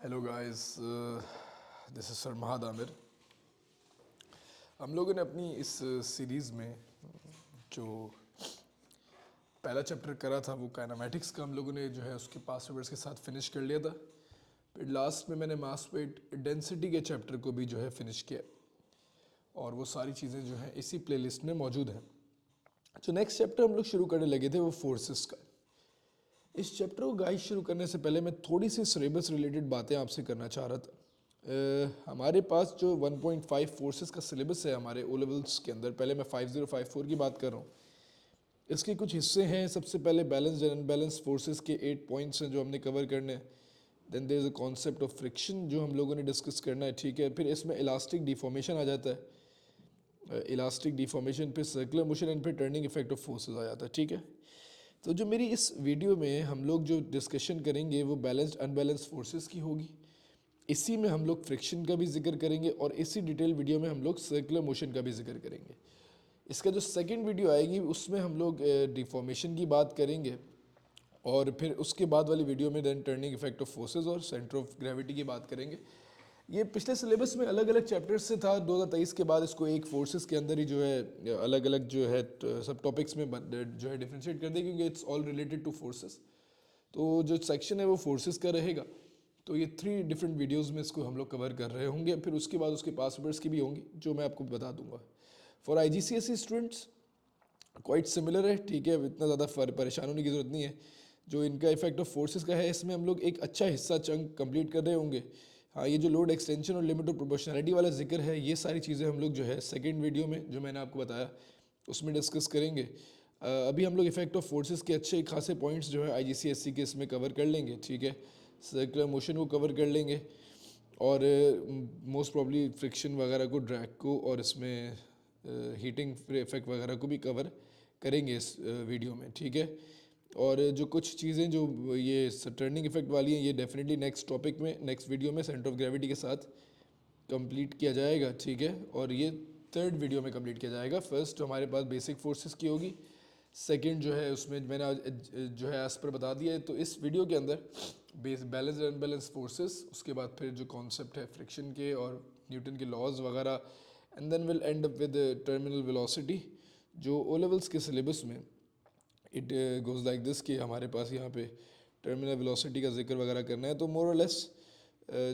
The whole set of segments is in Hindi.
Hello guys, this is sir Mahad Amir. हम लोगों ने अपनी इस सीरीज़ में जो पहला चैप्टर करा था वो काइनेमैटिक्स का हम लोगों ने जो है उसके पास्ट पेपर्स के साथ फिनिश कर लिया था। फिर लास्ट में मैंने मास वेट डेंसिटी के चैप्टर को भी जो है फिनिश किया और वो सारी चीज़ें जो हैं इसी प्लेलिस्ट में मौजूद हैं। जो नेक्स्ट चैप्टर हम लोग शुरू करने लगे थे वो फोर्सेस का। इस चैप्टर को गाइड शुरू करने से पहले मैं थोड़ी सी सिलेबस रिलेटेड बातें आपसे करना चाह रहा था। हमारे पास जो 1.5 फोर्सेस का सिलेबस है हमारे ओ लेवल्स के अंदर, पहले मैं 5054 की बात कर रहा हूँ। इसके कुछ हिस्से हैं। सबसे पहले बैलेंस्ड एंड अनबैलेंस्ड फोर्सेस के 8 पॉइंट्स हैं जो हमने कवर करने हैं। Then there is a concept of friction जो हम लोगों ने डिस्कस करना है, ठीक है। फिर इसमें इलास्टिक डिफॉर्मेशन आ जाता है, इलास्टिक डिफॉर्मेशन, फिर सर्कुलर मोशन एंड फिर टर्निंग इफेक्ट ऑफ फोर्सेस आ जाता है, ठीक है। तो जो मेरी इस वीडियो में हम लोग जो डिस्कशन करेंगे वो बैलेंस्ड अनबैलेंस्ड फोर्सेस की होगी। इसी में हम लोग फ्रिक्शन का भी जिक्र करेंगे और इसी डिटेल वीडियो में हम लोग सर्कुलर मोशन का भी जिक्र करेंगे। इसका जो सेकंड वीडियो आएगी उसमें हम लोग डिफॉर्मेशन की बात करेंगे और फिर उसके बाद वाली वीडियो में then turning effect of forces और सेंटर ऑफ ग्रेविटी की बात करेंगे। ये पिछले सिलेबस में अलग अलग चैप्टर्स से था। 2023 के बाद इसको एक फोर्सेस के अंदर ही जो है अलग अलग जो है सब टॉपिक्स में जो है डिफ्रेंशिएट कर दिया क्योंकि it's all related two forces. तो जो सेक्शन है वो फोर्सेस का रहेगा। तो ये 3 डिफरेंट वीडियोस में इसको हम लोग कवर कर रहे होंगे। फिर उसके बाद उसके पास पेपर्स की भी होंगी जो मैं आपको बता दूंगा। For IGCSE students quite similar है, ठीक है। इतना ज़्यादा परेशान होने की ज़रूरत नहीं है। जो इनका इफेक्ट ऑफ फोर्सेस का है इसमें हम लोग एक अच्छा हिस्सा चंक कंप्लीट कर रहे होंगे। हाँ, ये जो लोड एक्सटेंशन और लिमिट ऑफ प्रोपोर्शनैलिटी वाला जिक्र है ये सारी चीज़ें हम लोग जो है सेकंड वीडियो में जो मैंने आपको बताया उसमें डिस्कस करेंगे। अभी हम लोग इफेक्ट ऑफ फोर्सेस के अच्छे खासे पॉइंट्स जो है IGCSE के इसमें कवर कर लेंगे, ठीक है। सर्कुलर मोशन को कवर कर लेंगे और मोस्ट प्रॉब्ली फ्रिक्शन वगैरह को, ड्रैग को और इसमें हीटिंग इफेक्ट वगैरह को भी कवर करेंगे इस वीडियो में, ठीक है। और जो कुछ चीज़ें जो ये टर्निंग इफेक्ट वाली हैं ये डेफिनेटली नेक्स्ट टॉपिक में, नेक्स्ट वीडियो में सेंटर ऑफ ग्रेविटी के साथ कंप्लीट किया जाएगा, ठीक है। और ये थर्ड वीडियो में कंप्लीट किया जाएगा। फर्स्ट हमारे पास बेसिक फोर्सेस की होगी, सेकंड जो है उसमें मैंने जो है एज पर बता दिया है। तो इस वीडियो के अंदर बैलेंस एंड अनबैलेंस फोर्सेस, उसके बाद फिर जो कॉन्सेप्ट है फ्रिक्शन के और न्यूटन के लॉज वगैरह, and then will end up with terminal velocity. जो ओ लेवल्स के सिलेबस में इट गोज़ लाइक दिस कि हमारे पास यहाँ पे टर्मिनल वेलोसिटी का जिक्र वगैरह करना है। तो मोर और लेस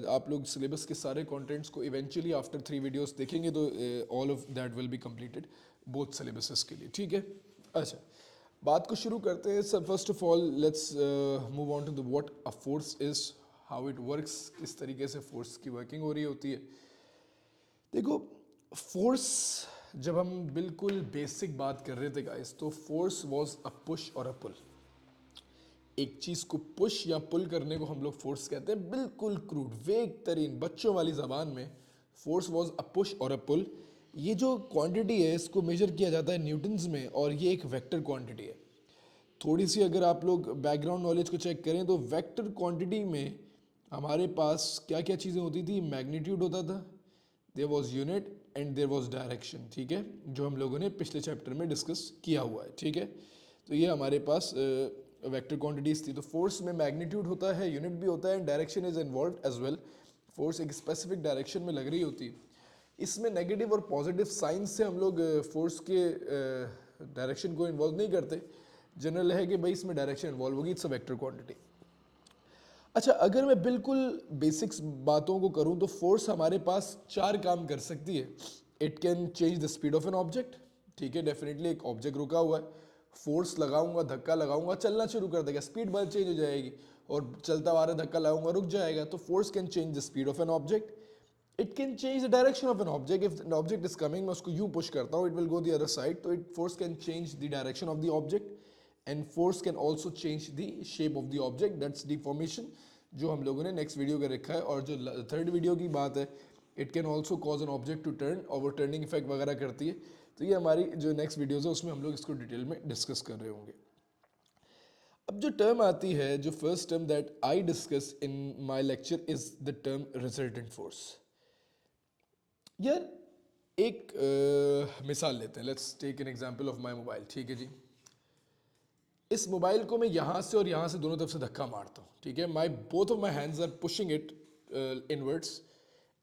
आप लोग सिलेबस के सारे कंटेंट्स को इवेंचुअली आफ्टर 3 वीडियोस देखेंगे तो all of that will be completed both syllabuses के लिए, ठीक है। अच्छा, बात को शुरू करते हैं। Sir first of all let's move on to the what a force is, how it works, किस तरीके से फोर्स की वर्किंग हो रही होती है। देखो, फोर्स जब हम बिल्कुल बेसिक बात कर रहे थे गाइस, तो फोर्स वाज अ पुश और अ पुल। एक चीज को पुश या पुल करने को हम लोग फोर्स कहते हैं। बिल्कुल क्रूड वेग तरीन बच्चों वाली जबान में फोर्स वाज अ पुश और अ पुल। ये जो क्वांटिटी है इसको मेजर किया जाता है न्यूटन्स में और ये एक वेक्टर क्वांटिटी है। थोड़ी सी अगर आप लोग बैकग्राउंड नॉलेज को चेक करें तो वेक्टर क्वांटिटी में हमारे पास क्या क्या चीज़ें होती थी। मैग्नीट्यूड होता था, there was unit and there was direction, ठीक है, जो हम लोगों ने पिछले चैप्टर में डिस्कस किया हुआ है, ठीक है। तो ये हमारे पास वेक्टर क्वांटिटीज थी। तो फोर्स में मैग्नीट्यूड होता है, यूनिट भी होता है and direction is involve as well. Force एक स्पेसिफिक डायरेक्शन में लग रही होती है। इसमें नेगेटिव और पॉजिटिव साइन से हम लोग फोर्स के डायरेक्शन को इन्वॉल्व नहीं करते। जनरल है कि भाई इसमें डायरेक्शन इन्वॉल्व होगी, इट्स अ वेक्टर क्वांटिटी। अच्छा, अगर मैं बिल्कुल बेसिक्स बातों को करूं तो फोर्स हमारे पास 4 काम कर सकती है। It can change the speed of an object, ठीक है। डेफिनेटली एक ऑब्जेक्ट रुका हुआ है, फोर्स लगाऊंगा, धक्का लगाऊंगा, चलना शुरू कर देगा, स्पीड बल चेंज हो जाएगी। और चलता आ रहा धक्का लगाऊंगा, रुक जाएगा। तो force can change the speed of an object. It can change the direction of an object. If an object is coming, मैं उसको यूं पुश करता हूँ, it will go the other side. तो it force can change the direction of the object and force can also change the shape of the object, that's deformation, जो हम लोगों ने नेक्स्ट वीडियो का रखा है। और जो थर्ड वीडियो की बात है, it can also cause an object to turn, और वो टर्निंग इफेक्ट वगैरह करती है। तो ये हमारी जो नेक्स्ट वीडियोज़ है उसमें हम लोग इसको डिटेल में डिस्कस कर रहे होंगे। अब जो टर्म आती है, जो first term that I discuss in my lecture is the term resultant force. यार एक मिसाल लेते हैं। Let's take an example of my mobile, ठीक है जी। इस मोबाइल को मैं यहाँ से और यहाँ से दोनों तरफ से धक्का मारता हूँ, ठीक है। My both of my hands are pushing it inwards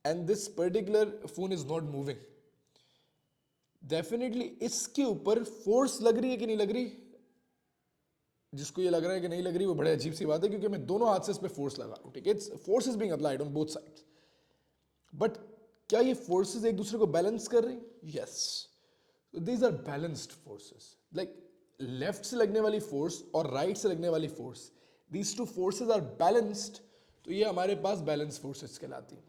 and this particular phone is not moving, definitely इसके ऊपर फोर्स लग रही है कि नहीं लग रही? जिसको ये लग रहा है कि नहीं लग रही वो बड़े अजीब सी बात है, क्योंकि मैं दोनों हाथ से इस पे फोर्स लगा रहा हूं, ठीक है? It's force is being applied on both sides, but क्या ये फोर्सेस एक दूसरे को बैलेंस कर रही? Yes, these are balanced forces, like left से लगने वाली फोर्स और राइट से लगने वाली force, these two forces are balanced, तो ये हमारे पास बैलेंस फोर्सेस कहलाती हैं।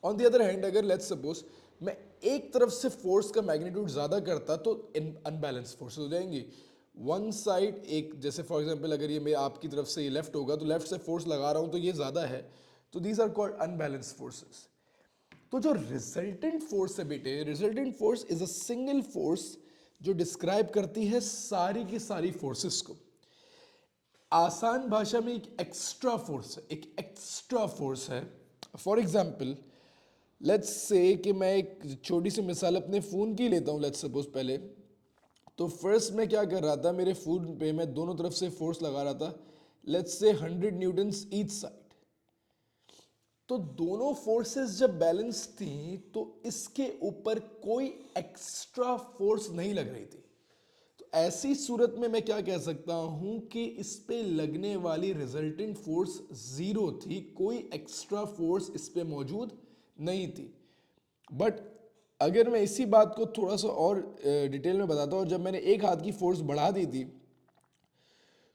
ऑन द अदर हैंड, अगर लेट्स सपोज मैं एक तरफ से फोर्स का मैग्नीट्यूड ज्यादा करता तो अनबैलेंस फोर्सेस हो जाएंगी। वन साइड, एक जैसे फॉर एग्जांपल अगर ये मैं आपकी तरफ से ये लेफ्ट होगा तो लेफ्ट से फोर्स लगा रहा हूं तो ये ज्यादा है, तो these are called unbalance forces. तो जो रिजल्टेंट फोर्स है बेटे, resultant force is a single force जो डिस्क्राइब करती है सारी की सारी फोर्सेस को। आसान भाषा में एक एक्स्ट्रा फोर्स है, एक एक्स्ट्रा फोर्स है। फॉर एग्जाम्पल लेट्स से कि मैं एक छोटी सी मिसाल अपने फ़ोन की लेता हूँ, लेट्स सपोज पहले। तो फर्स्ट मैं क्या कर रहा था, मेरे फ़ोन पे मैं दोनों तरफ से फोर्स लगा रहा था, let's say 100 Newton's each side. तो दोनों फोर्सेस जब बैलेंस थी तो इसके ऊपर कोई एक्स्ट्रा फोर्स नहीं लग रही थी। तो ऐसी सूरत में मैं क्या कह सकता हूं कि इस पे लगने वाली रिजल्टेंट फोर्स जीरो थी, कोई एक्स्ट्रा फोर्स इस पे मौजूद नहीं थी। बट अगर मैं इसी बात को थोड़ा सा और डिटेल में बताता हूँ, जब मैंने एक हाथ की फोर्स बढ़ा दी थी,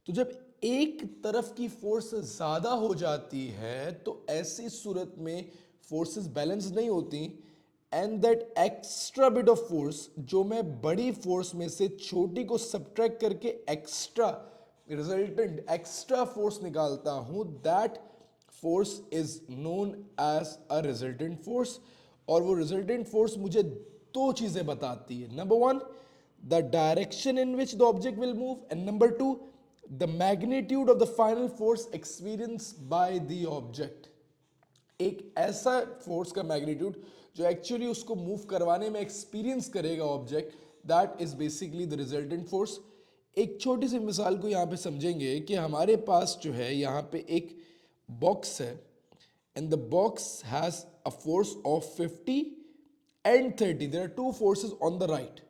तो जब एक तरफ की फोर्स ज्यादा हो जाती है तो ऐसी सूरत में फोर्सेस बैलेंस नहीं होती, and that extra bit of force जो मैं बड़ी फोर्स में से छोटी को सब्ट्रैक्ट करके एक्स्ट्रा रिजल्टेंट एक्स्ट्रा फोर्स निकालता हूं, that force is known as a resultant force. और वो रिजल्टेंट फोर्स मुझे दो चीजें बताती है, number one the direction in which the object will move, and number two the magnitude of the final force experience by the object. एक ऐसा फोर्स का मैग्नीट्यूड जो एक्चुअली उसको मूव करवाने में एक्सपीरियंस करेगा object, that is basically the resultant force. एक छोटी सी मिसाल को यहाँ पे समझेंगे कि हमारे पास जो है यहाँ पे एक बॉक्स है, and the box has a force of 50 and 30, there are two forces on the right.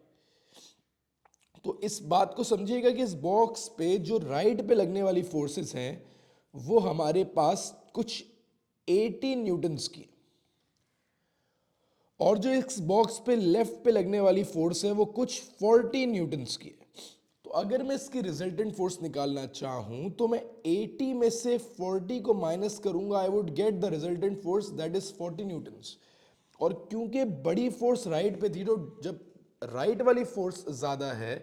तो इस बात को समझिएगा कि इस बॉक्स पे जो राइट पे लगने वाली फोर्सेस हैं वो हमारे पास कुछ 80 न्यूटन्स की, और जो इस बॉक्स पे लेफ्ट पे लगने वाली फोर्स है वो कुछ 40 न्यूटन्स की है। तो अगर मैं इसकी रिजल्टेंट फोर्स निकालना चाहूं तो मैं 80 में से 40 को माइनस करूंगा, I would get the resultant force that is 40 Newton's. और क्योंकि बड़ी फोर्स राइट पे थी, तो जब राइट वाली फोर्स ज्यादा है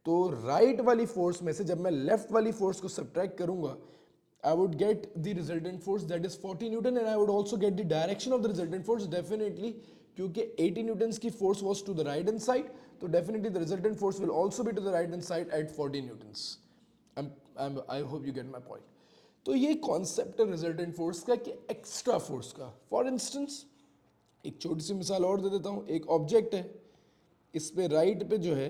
तो राइट वाली फोर्स में से जब मैं लेफ्ट वाली फोर्स को सब्ट्रैक्ट करूंगा, I would get the resultant force that is 40 Newton, and I would also get the direction of the resultant force definitely, क्योंकि 80 Newtons की force was to the right hand side, तो definitely the resultant force will also be to the right hand side at 40 Newtons. I hope you get my point. तो ये concept है resultant force का कि extra force का। For instance, एक छोटी सी मिसाल और दे देता हूँ। एक ऑब्जेक्ट है, इस पे राइट पे जो है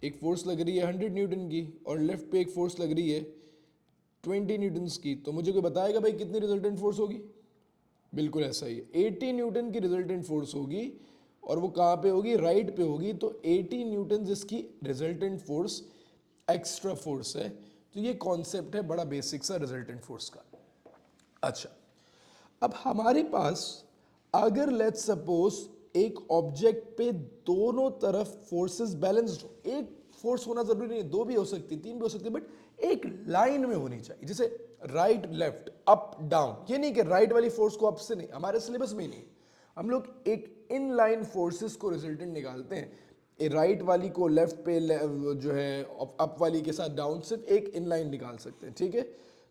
एक फोर्स लग रही है 100 न्यूटन की, और लेफ्ट पे एक फोर्स लग रही है 20 न्यूटन्स की। तो मुझे कोई बताएगा भाई कितनी रिजल्टेंट फोर्स होगी? बिल्कुल ऐसा ही है, 80 न्यूटन की रिजल्टेंट फोर्स होगी, और वो कहाँ पे होगी? राइट पे होगी। तो 80 न्यूटन जिसकी रिजल्टेंट फोर्स एक्स्ट्रा फोर्स है। तो ये कॉन्सेप्ट है बड़ा बेसिक सा रिजल्टेंट फोर्स का। अच्छा, अब हमारे पास अगर लेट्स सपोज एक ऑब्जेक्ट पे दोनों तरफ फोर्सेस बैलेंस्ड हो, एक फोर्स होना जरूरी नहीं है, दो भी हो सकती, तीन भी हो सकती, बट एक लाइन में होनी चाहिए, जैसे राइट लेफ्ट अप डाउन। ये नहीं कि राइट वाली फोर्स को अप से नहीं, हमारे सिलेबस में ही नहीं। हम लोग एक इन लाइन फोर्सेस को रिजल्टेंट निकालते हैं, राइट वाली को लेफ्ट पे जो है अप वाली के साथ डाउन, सिर्फ एक इन लाइन निकाल सकते हैं, ठीक है?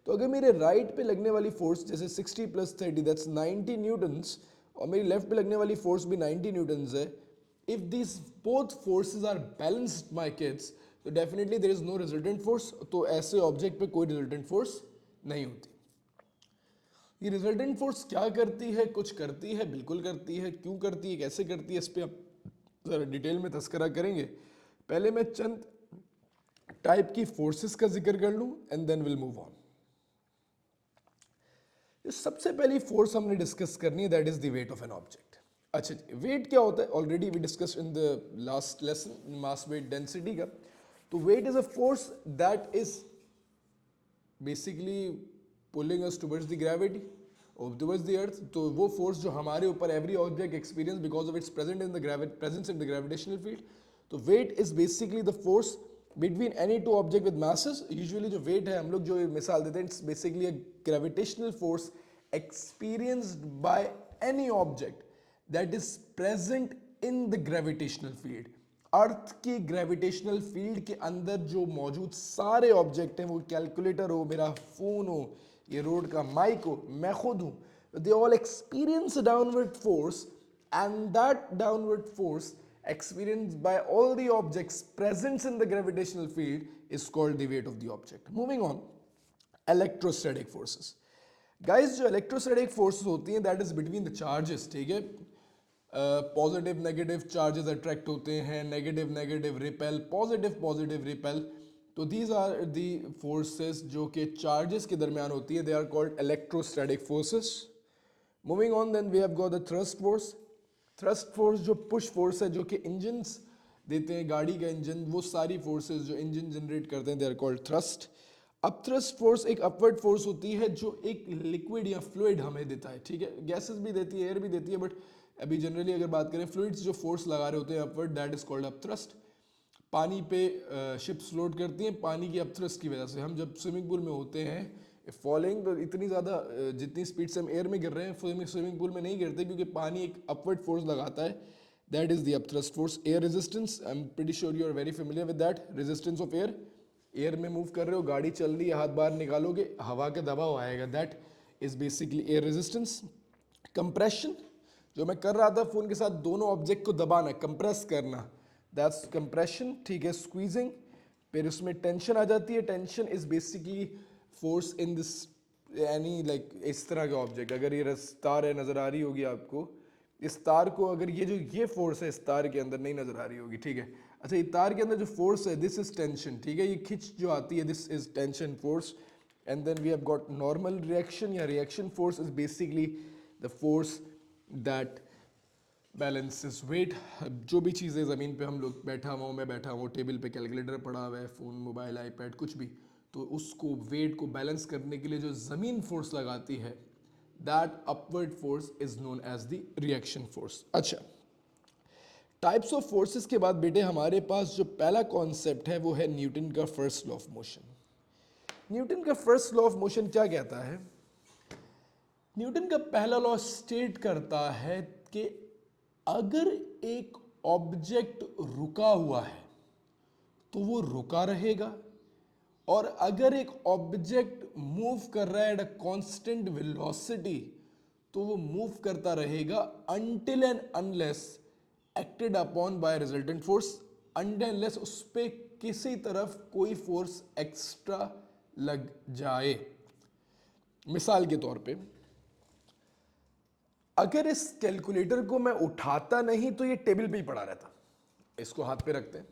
तो अगर मेरे राइट पे लगने वाली फोर्स जैसे 60 + 30 दैट्स 90 न्यूटन्स, और मेरी लेफ्ट पे लगने वाली फोर्स भी 90 न्यूटन्स है, if this both forces are balanced my kids, तो definitely there is no resultant force. तो ऐसे ऑब्जेक्ट पे कोई रिजल्टेंट फोर्स नहीं होती। ये रिजल्टेंट फोर्स क्या करती है? कुछ करती है, बिल्कुल करती है। क्यों करती है, कैसे करती है, इस पे आप जरा डिटेल में तस्करा करेंगे। पहले मैं चंद टाइप की फोर्सेस का जिक्र कर लूं, and then will move on. सबसे पहली फोर्स हमने डिस्कस करनी है, that is the weight of an object. अच्छा जी, वेट क्या होता है? Already we discuss in the last lesson mass weight density का। तो weight is a force that is basically pulling us towards the gravity और टुवर्ड्स द अर्थ। तो वो फोर्स जो हमारे ऊपर every object experience because of its present in the presence in the gravitational field. तो weight is basically the force between any two object with masses. Usually जो वेट है हम लोग जो मिसाल देते हैं, it's basically a gravitational force experienced by any object that is present in the gravitational field। अर्थ की ग्रेविटेशनल फील्ड के अंदर जो मौजूद सारे ऑब्जेक्ट हैं, वो कैलकुलेटर हो, मेरा फोन हो, ये रोड का माइक हो, मैं खुद हूं, they all experience downward force and that downward force experienced by all the objects present in the gravitational field is called the weight of the object। Moving on, electrostatic forces। Guys जो इलेक्ट्रोस्टैटिक फोर्सेस होती हैं that is between the charges, ठीक है। पॉजिटिव नेगेटिव चार्जेस अट्रैक्ट होते हैं, negative negative repel, positive positive repel. तो दीज आर दी फोर्सेस जो कि चार्जेस के दरमियान होती है, they are called electrostatic forces. Moving on then we have got the thrust force. Thrust force जो पुश फोर्स है जो कि इंजन्स देते हैं, गाड़ी का इंजन, वो सारी फोर्सेस जो इंजन जनरेट करते हैं, they are called thrust. Upthrust force एक अपवर्ड फोर्स होती है जो एक लिक्विड या फ्लूइड हमें देता है, ठीक है। गैसेस भी देती है, एयर भी देती है, बट अभी जनरली अगर बात करें फ्लूइड्स जो फोर्स लगा रहे होते हैं upward, that is called upthrust. पानी पे शिप्स फ्लोट करती हैं पानी की अपथ्रस्ट की वजह से। हम जब स्विमिंग पूल में होते हैं फॉलिंग, तो इतनी ज़्यादा जितनी स्पीड से हम एयर में गिर रहे हैं स्विमिंग पूल में नहीं गिरते, क्योंकि पानी एक अपवर्ड फोर्स लगाता है, that is the upthrust force. Air resistance, I am pretty sure you are very familiar with that, resistance of air. Air में मूव कर रहे हो, गाड़ी चल रही है, हाथ बाहर निकालोगे हवा का दबाव आएगा, that is basically air resistance. Compression, जो मैं कर रहा था फोन के साथ, दोनों ऑब्जेक्ट को दबाना, कंप्रेस करना, दैट्स कंप्रेशन, ठीक है। स्क्वीजिंग, फिर उसमें टेंशन आ जाती है। Tension is basically force in this any like इस तरह के ऑब्जेक्ट, अगर ये तार है नजर आ रही होगी आपको, इस तार को अगर ये फोर्स है इस तार के अंदर नहीं नजर आ रही होगी, ठीक है। अच्छा, ये तार के अंदर जो फोर्स है, दिस इज टेंशन, ठीक है। ये खिंच जो आती है, this is tension force. And then we have got normal reaction या reaction force is basically the force that balances weight. जो भी चीज़ें ज़मीन पे हम लोग बैठा हुआ हूँ, मैं बैठा हूँ, टेबल पे कैलकुलेटर पड़ा हुआ है, फ़ोन, मोबाइल, आईपैड, कुछ भी, तो उसको वेट को बैलेंस करने के लिए जो ज़मीन फोर्स लगाती है, that upward force is known as the reaction force. अच्छा, टाइप्स ऑफ फोर्सेस के बाद बेटे हमारे पास जो पहला कॉन्सेप्ट है वो है न्यूटन का first law of motion. Newton का फर्स्ट लॉ ऑफ मोशन क्या कहता है? न्यूटन का पहला लॉ स्टेट करता है कि अगर एक ऑब्जेक्ट रुका हुआ है तो वो रुका रहेगा, और अगर एक ऑब्जेक्ट मूव कर रहा है एट अ कांस्टेंट वेलोसिटी तो वो मूव करता रहेगा until and unless acted upon by resultant force, unless उस पर किसी तरफ कोई फोर्स एक्स्ट्रा लग जाए। मिसाल के तौर पे, अगर इस कैलकुलेटर को मैं उठाता नहीं तो ये टेबल पे ही पड़ा रहता, इसको हाथ पे रखते हैं,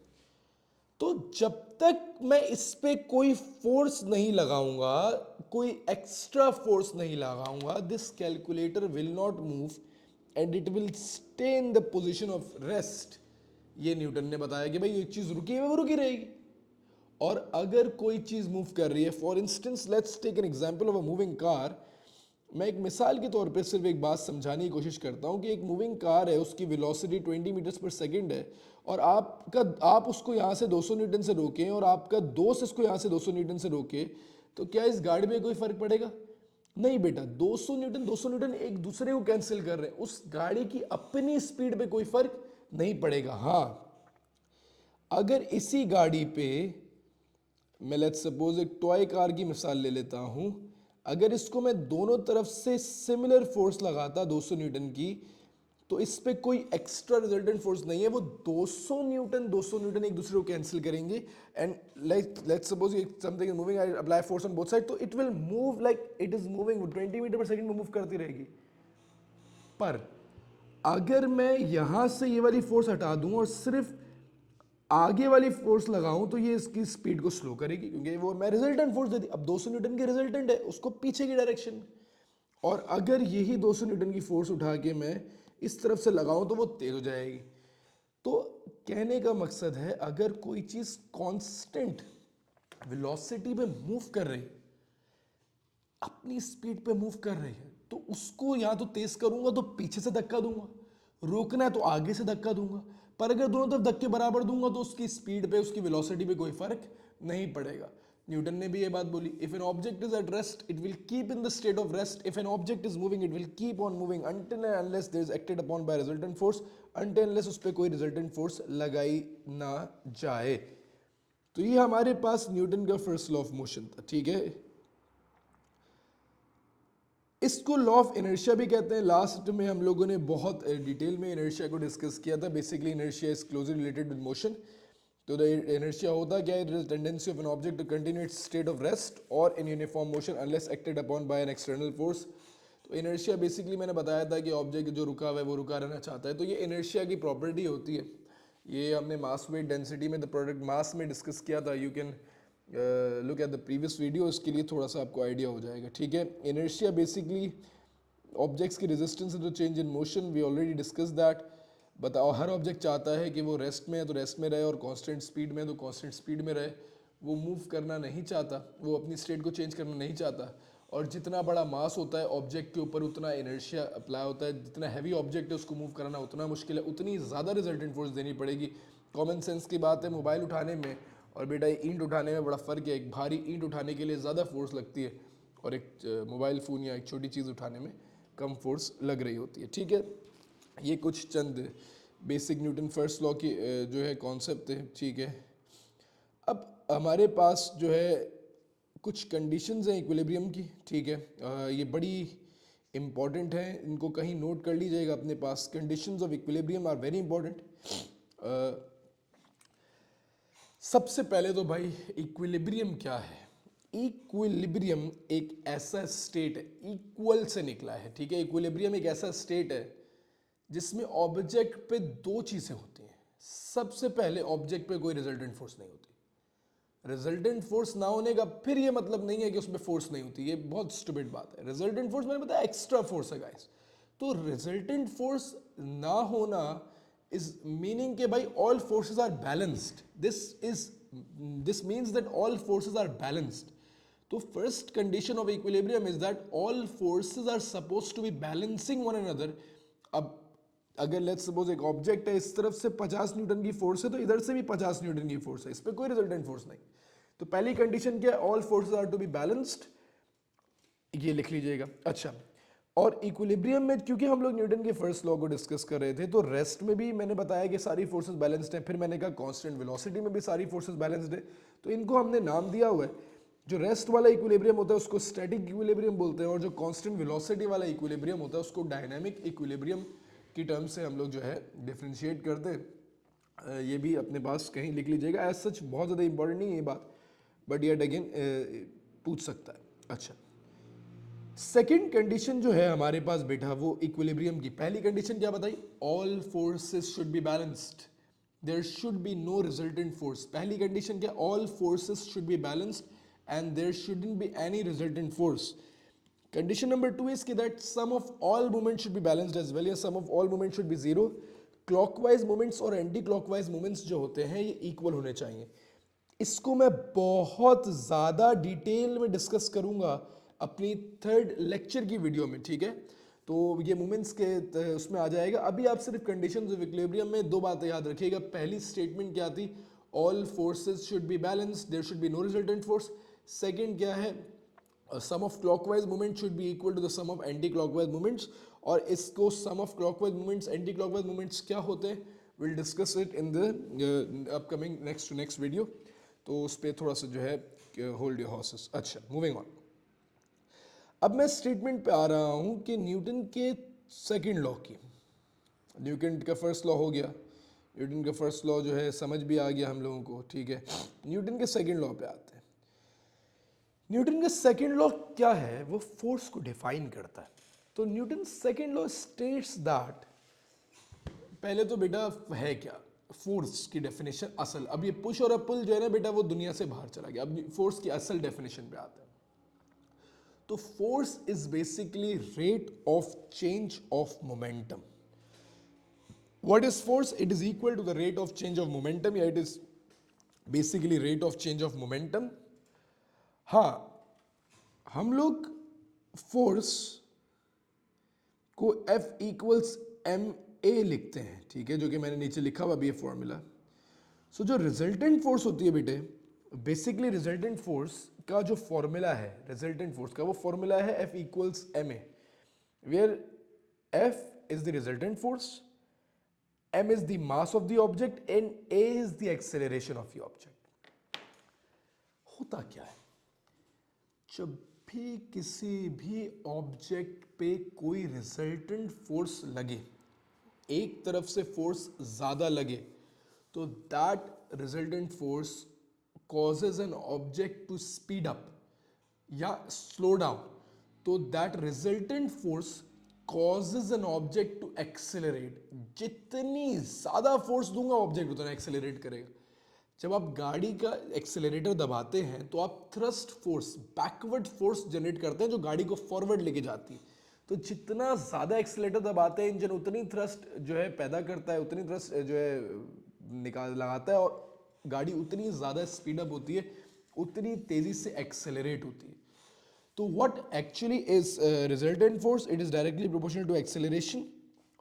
तो जब तक मैं इस पे कोई फोर्स नहीं लगाऊंगा, कोई एक्स्ट्रा फोर्स नहीं लगाऊंगा, this calculator will not move and it will stay in the position of rest. ये न्यूटन ने बताया कि भाई एक चीज रुकी है वो रुकी रहेगी। और अगर कोई चीज मूव कर रही है, for instance let's take an example of a moving car. मैं एक मिसाल के तौर पे सिर्फ एक बात समझाने की कोशिश करता हूँ कि एक मूविंग कार है, उसकी वेलोसिटी 20 मीटर्स पर सेकंड है, और आप उसको यहाँ से 200 न्यूटन से रोकें और आपका दोस्त इसको यहाँ से 200 न्यूटन से रोके, तो क्या इस गाड़ी में कोई फर्क पड़ेगा? नहीं बेटा, 200 न्यूटन एक दूसरे को कैंसिल कर रहे हैं, उस गाड़ी की अपनी स्पीड पे कोई फर्क नहीं पड़ेगा। हाँ, अगर इसी गाड़ी पे मैं लेट्स सपोज एक टॉय कार की मिसाल ले लेता हूं, अगर इसको मैं दोनों तरफ से सिमिलर फोर्स लगाता 200 न्यूटन की, तो इस पे कोई एक्स्ट्रा रिजल्टेंट फोर्स नहीं है, वो 200 न्यूटन एक दूसरे को कैंसिल करेंगे। And let's suppose something is moving, I apply force on both side, तो it will move like it is moving, 20 meter पर सेकंड में मूव करती रहेगी। पर अगर मैं यहां से ये वाली फोर्स हटा दूं और सिर्फ आगे वाली फोर्स लगाऊं, तो ये इसकी स्पीड को स्लो करेगी, क्योंकि वो मैं रिजल्टेंट फोर्स दे दी। अब 200 न्यूटन की रिजल्टेंट है, उसको पीछे की डायरेक्शन, और अगर यही 200 न्यूटन की फोर्स उठा के मैं इस तरफ से लगाऊं तो वो तेज हो जाएगी। तो कहने का मकसद है अगर कोई चीज कांस्टेंट वेलोसिटी पे मूव कर रही, अपनी स्पीड पे मूव कर रही है, तो उसको या तो तेज करूंगा तो पीछे से धक्का दूंगा, रोकना है तो आगे से धक्का दूंगा। पर अगर दोनों तरफ धक्के बराबर दूंगा तो उसकी स्पीड पे, उसकी वेलोसिटी पे कोई फर्क नहीं पड़ेगा। न्यूटन ने भी ये बात बोली, if an object is at rest it will keep in the state of rest, if an object is moving it will keep on moving until and unless there is acted upon by resultant force, until unless उस पर कोई रिजल्टेंट फोर्स लगाई ना जाए। तो ये हमारे पास न्यूटन का फर्स्ट लॉ ऑफ मोशन था, ठीक है। इसको लॉ ऑफ इनर्शिया भी कहते हैं। लास्ट में हम लोगों ने बहुत डिटेल में इनर्शिया को डिस्कस किया था। Basically inertia is closely related with motion. तो द इनर्शिया होता क्या है, it is tendency of an object to continue its state of rest और in uniform motion unless acted upon by an external force. तो इनर्शिया बेसिकली मैंने बताया था कि ऑब्जेक्ट जो रुका हुआ है वो रुका रहना चाहता है। तो ये इनर्शिया की प्रॉपर्टी होती है। ये हमने मास वेट डेंसिटी में द प्रोडक्ट मास में डिस्कस किया था। You can look at the previous video, इसके लिए थोड़ा सा आपको आइडिया हो जाएगा, ठीक है। इनर्शिया बेसिकली ऑब्जेक्ट्स की resistance to change in motion, we already discuss that. बताओ, हर ऑब्जेक्ट चाहता है कि वो रेस्ट में है तो रेस्ट में रहे, और कांस्टेंट स्पीड में है तो कांस्टेंट स्पीड में रहे। वो मूव करना नहीं चाहता, वो अपनी स्टेट को चेंज करना नहीं चाहता। और जितना बड़ा मास होता है ऑब्जेक्ट के ऊपर उतना इनर्शिया अप्लाई होता है। जितना हैवी ऑब्जेक्ट है उसको मूव कराना उतना मुश्किल है, उतनी ज़्यादा रिजल्टेंट फोर्स देनी पड़ेगी। कॉमन सेंस की बात है, मोबाइल उठाने में और बेटा ईंट उठाने में बड़ा फ़र्क है। एक भारी ईंट उठाने के लिए ज़्यादा फोर्स लगती है और एक मोबाइल फ़ोन या एक छोटी चीज़ उठाने में कम फोर्स लग रही होती है, ठीक है। ये कुछ चंद बेसिक न्यूटन फर्स्ट लॉ की जो है कॉन्सेप्ट है, ठीक है। अब हमारे पास जो है कुछ कंडीशंस हैं इक्विलिब्रियम की, ठीक है। ये बड़ी इंपॉर्टेंट है, इनको कहीं नोट कर लीजिएगा अपने पास। Conditions of equilibrium are very important. सबसे पहले तो भाई इक्विलिब्रियम क्या है। इक्विलिब्रियम एक ऐसा स्टेट है, इक्वल से निकला है, ठीक है। इक्विलिब्रियम एक ऐसा स्टेट है जिसमें ऑब्जेक्ट पे दो चीजें होती हैं। सबसे पहले ऑब्जेक्ट पे कोई रिजल्टेंट फोर्स नहीं होती। रिजल्टेंट फोर्स ना होने का फिर ये मतलब नहीं है कि उसमें फोर्स नहीं होती, ये बहुत स्टूपिड बात है। रिजल्टेंट फोर्स मैंने बताया एक्स्ट्रा फोर्स है गाइस। तो रिजल्टेंट फोर्स ना होना इज मीनिंग के भाई all forces are balanced. This means that all forces are balanced. तो first condition of equilibrium is that all forces are supposed to be balancing one another. अब अगर लेट्स सपोज एक ऑब्जेक्ट है, इस तरफ से 50 न्यूटन की फोर्स है तो इधर से भी 50 न्यूटन की फोर्स है, इस पर कोई रिजल्टेंट फोर्स नहीं। तो पहली कंडीशन क्या है, all forces are to be balanced, ये लिख लीजिएगा। अच्छा, और इक्विलिब्रियम में क्योंकि हम लोग न्यूटन के फर्स्ट लॉ को डिस्कस कर रहे थे, तो रेस्ट में भी मैंने बताया कि सारी फोर्सेस बैलेंस्ड हैं। फिर मैंने कहा कांस्टेंट वेलोसिटी में भी सारी फोर्सेस बैलेंस्ड है। तो इनको हमने नाम दिया हुआ है। जो रेस्ट वाला इक्विलिब्रियम होता है उसको स्टैटिक इक्विलिब्रियम बोलते हैं, और जो कांस्टेंट वेलोसिटी वाला इक्विलिब्रियम होता है उसको डायनामिक इक्विलिब्रियम की टर्म से हम लोग जो है डिफ्रेंशिएट करते हैं। ये भी अपने पास कहीं लिख लीजिएगा। एज सच बहुत ज़्यादा इंपॉर्टेंट नहीं है ये बात, बट येट अगेन पूछ सकता है। अच्छा, सेकेंड कंडीशन जो है हमारे पास बेटा वो इक्विलिब्रियम की पहली कंडीशन क्या बताई, all forces should be balanced, there should be no resultant force. पहली कंडीशन क्या, all forces should be balanced and there shouldn't be any resultant force. Condition number 2 is that sum of all movements should be balanced as well, या sum of all movements should be zero. Clockwise movements और anti clockwise movements जो होते हैं ये equal होने चाहिए। इसको मैं बहुत ज़्यादा डिटेल में डिस्कस करूंगा अपनी थर्ड लेक्चर की वीडियो में, ठीक है। तो ये मूवमेंट्स के उसमें आ जाएगा। अभी आप सिर्फ कंडीशंस ऑफ इक्विलिब्रियम में दो बातें याद रखिएगा। पहली स्टेटमेंट क्या थी, all forces should be balanced, there should be no resultant force. Second क्या है, sum of clockwise movement should be equal to the sum of anti clockwise movements. और इसको sum of clockwise movements anti clockwise movements क्या होते हैं, will discuss it in the upcoming next video. तो उस पर थोड़ा सा जो है होल्ड योर हॉर्सेस। अच्छा, मूविंग ऑन। अब मैं स्टेटमेंट पे आ रहा हूं कि न्यूटन के सेकंड लॉ की, न्यूटन का फर्स्ट लॉ हो गया, न्यूटन का फर्स्ट लॉ जो है समझ भी आ गया हम लोगों को, ठीक है। न्यूटन के सेकंड लॉ पे आते हैं। न्यूटन का सेकंड लॉ क्या है, वो फोर्स को डिफाइन करता है। तो Newton second law states that, पहले तो बेटा है क्या फोर्स की डेफिनेशन असल। अब ये पुश और पुल जो है ना बेटा वो दुनिया से बाहर चला गया, अब फोर्स की असल डेफिनेशन पे आता है। तो force is basically rate of change of momentum. What is force? It is equal to the rate of change of momentum, या it is basically rate of change of momentum. हाँ, हम लोग फोर्स को F इक्वल्स एम ए लिखते हैं, ठीक है, जो कि मैंने नीचे लिखा हुआ भी है फॉर्मूला. सो जो रिजल्टेंट फोर्स होती है बेटे, बेसिकली रिजल्टेंट फोर्स का जो फॉर्मूला है, रिजल्टेंट फोर्स का वो फॉर्मूला है F equals m a, where F is the resultant force, m is the mass of the object and a is the acceleration of the object. होता क्या है, जब भी किसी भी ऑब्जेक्ट पे कोई रिजल्टेंट फोर्स लगे, एक तरफ से फोर्स ज्यादा लगे, तो that resultant force causes an object to speed up या slow down, तो that resultant force causes an object to accelerate. जितनी ज्यादा फोर्स दूंगा ऑब्जेक्ट उतना एक्सेलरेट करेगा. जब आप गाड़ी का एक्सेलरेटर दबाते हैं तो आप thrust force, backward force generate करते हैं जो गाड़ी को फॉरवर्ड लेके जाती है. तो जितना ज्यादा एक्सेलरेटर दबाते हैं इंजन उतनी थ्रस्ट जो है पैदा करता है, उतनी थ्रस्ट जो है निकाल लगाता है और गाड़ी उतनी ज्यादा स्पीड अप होती है, उतनी तेजी से एक्सेलरेट होती है. तो what actually is resultant force? It is directly proportional to acceleration,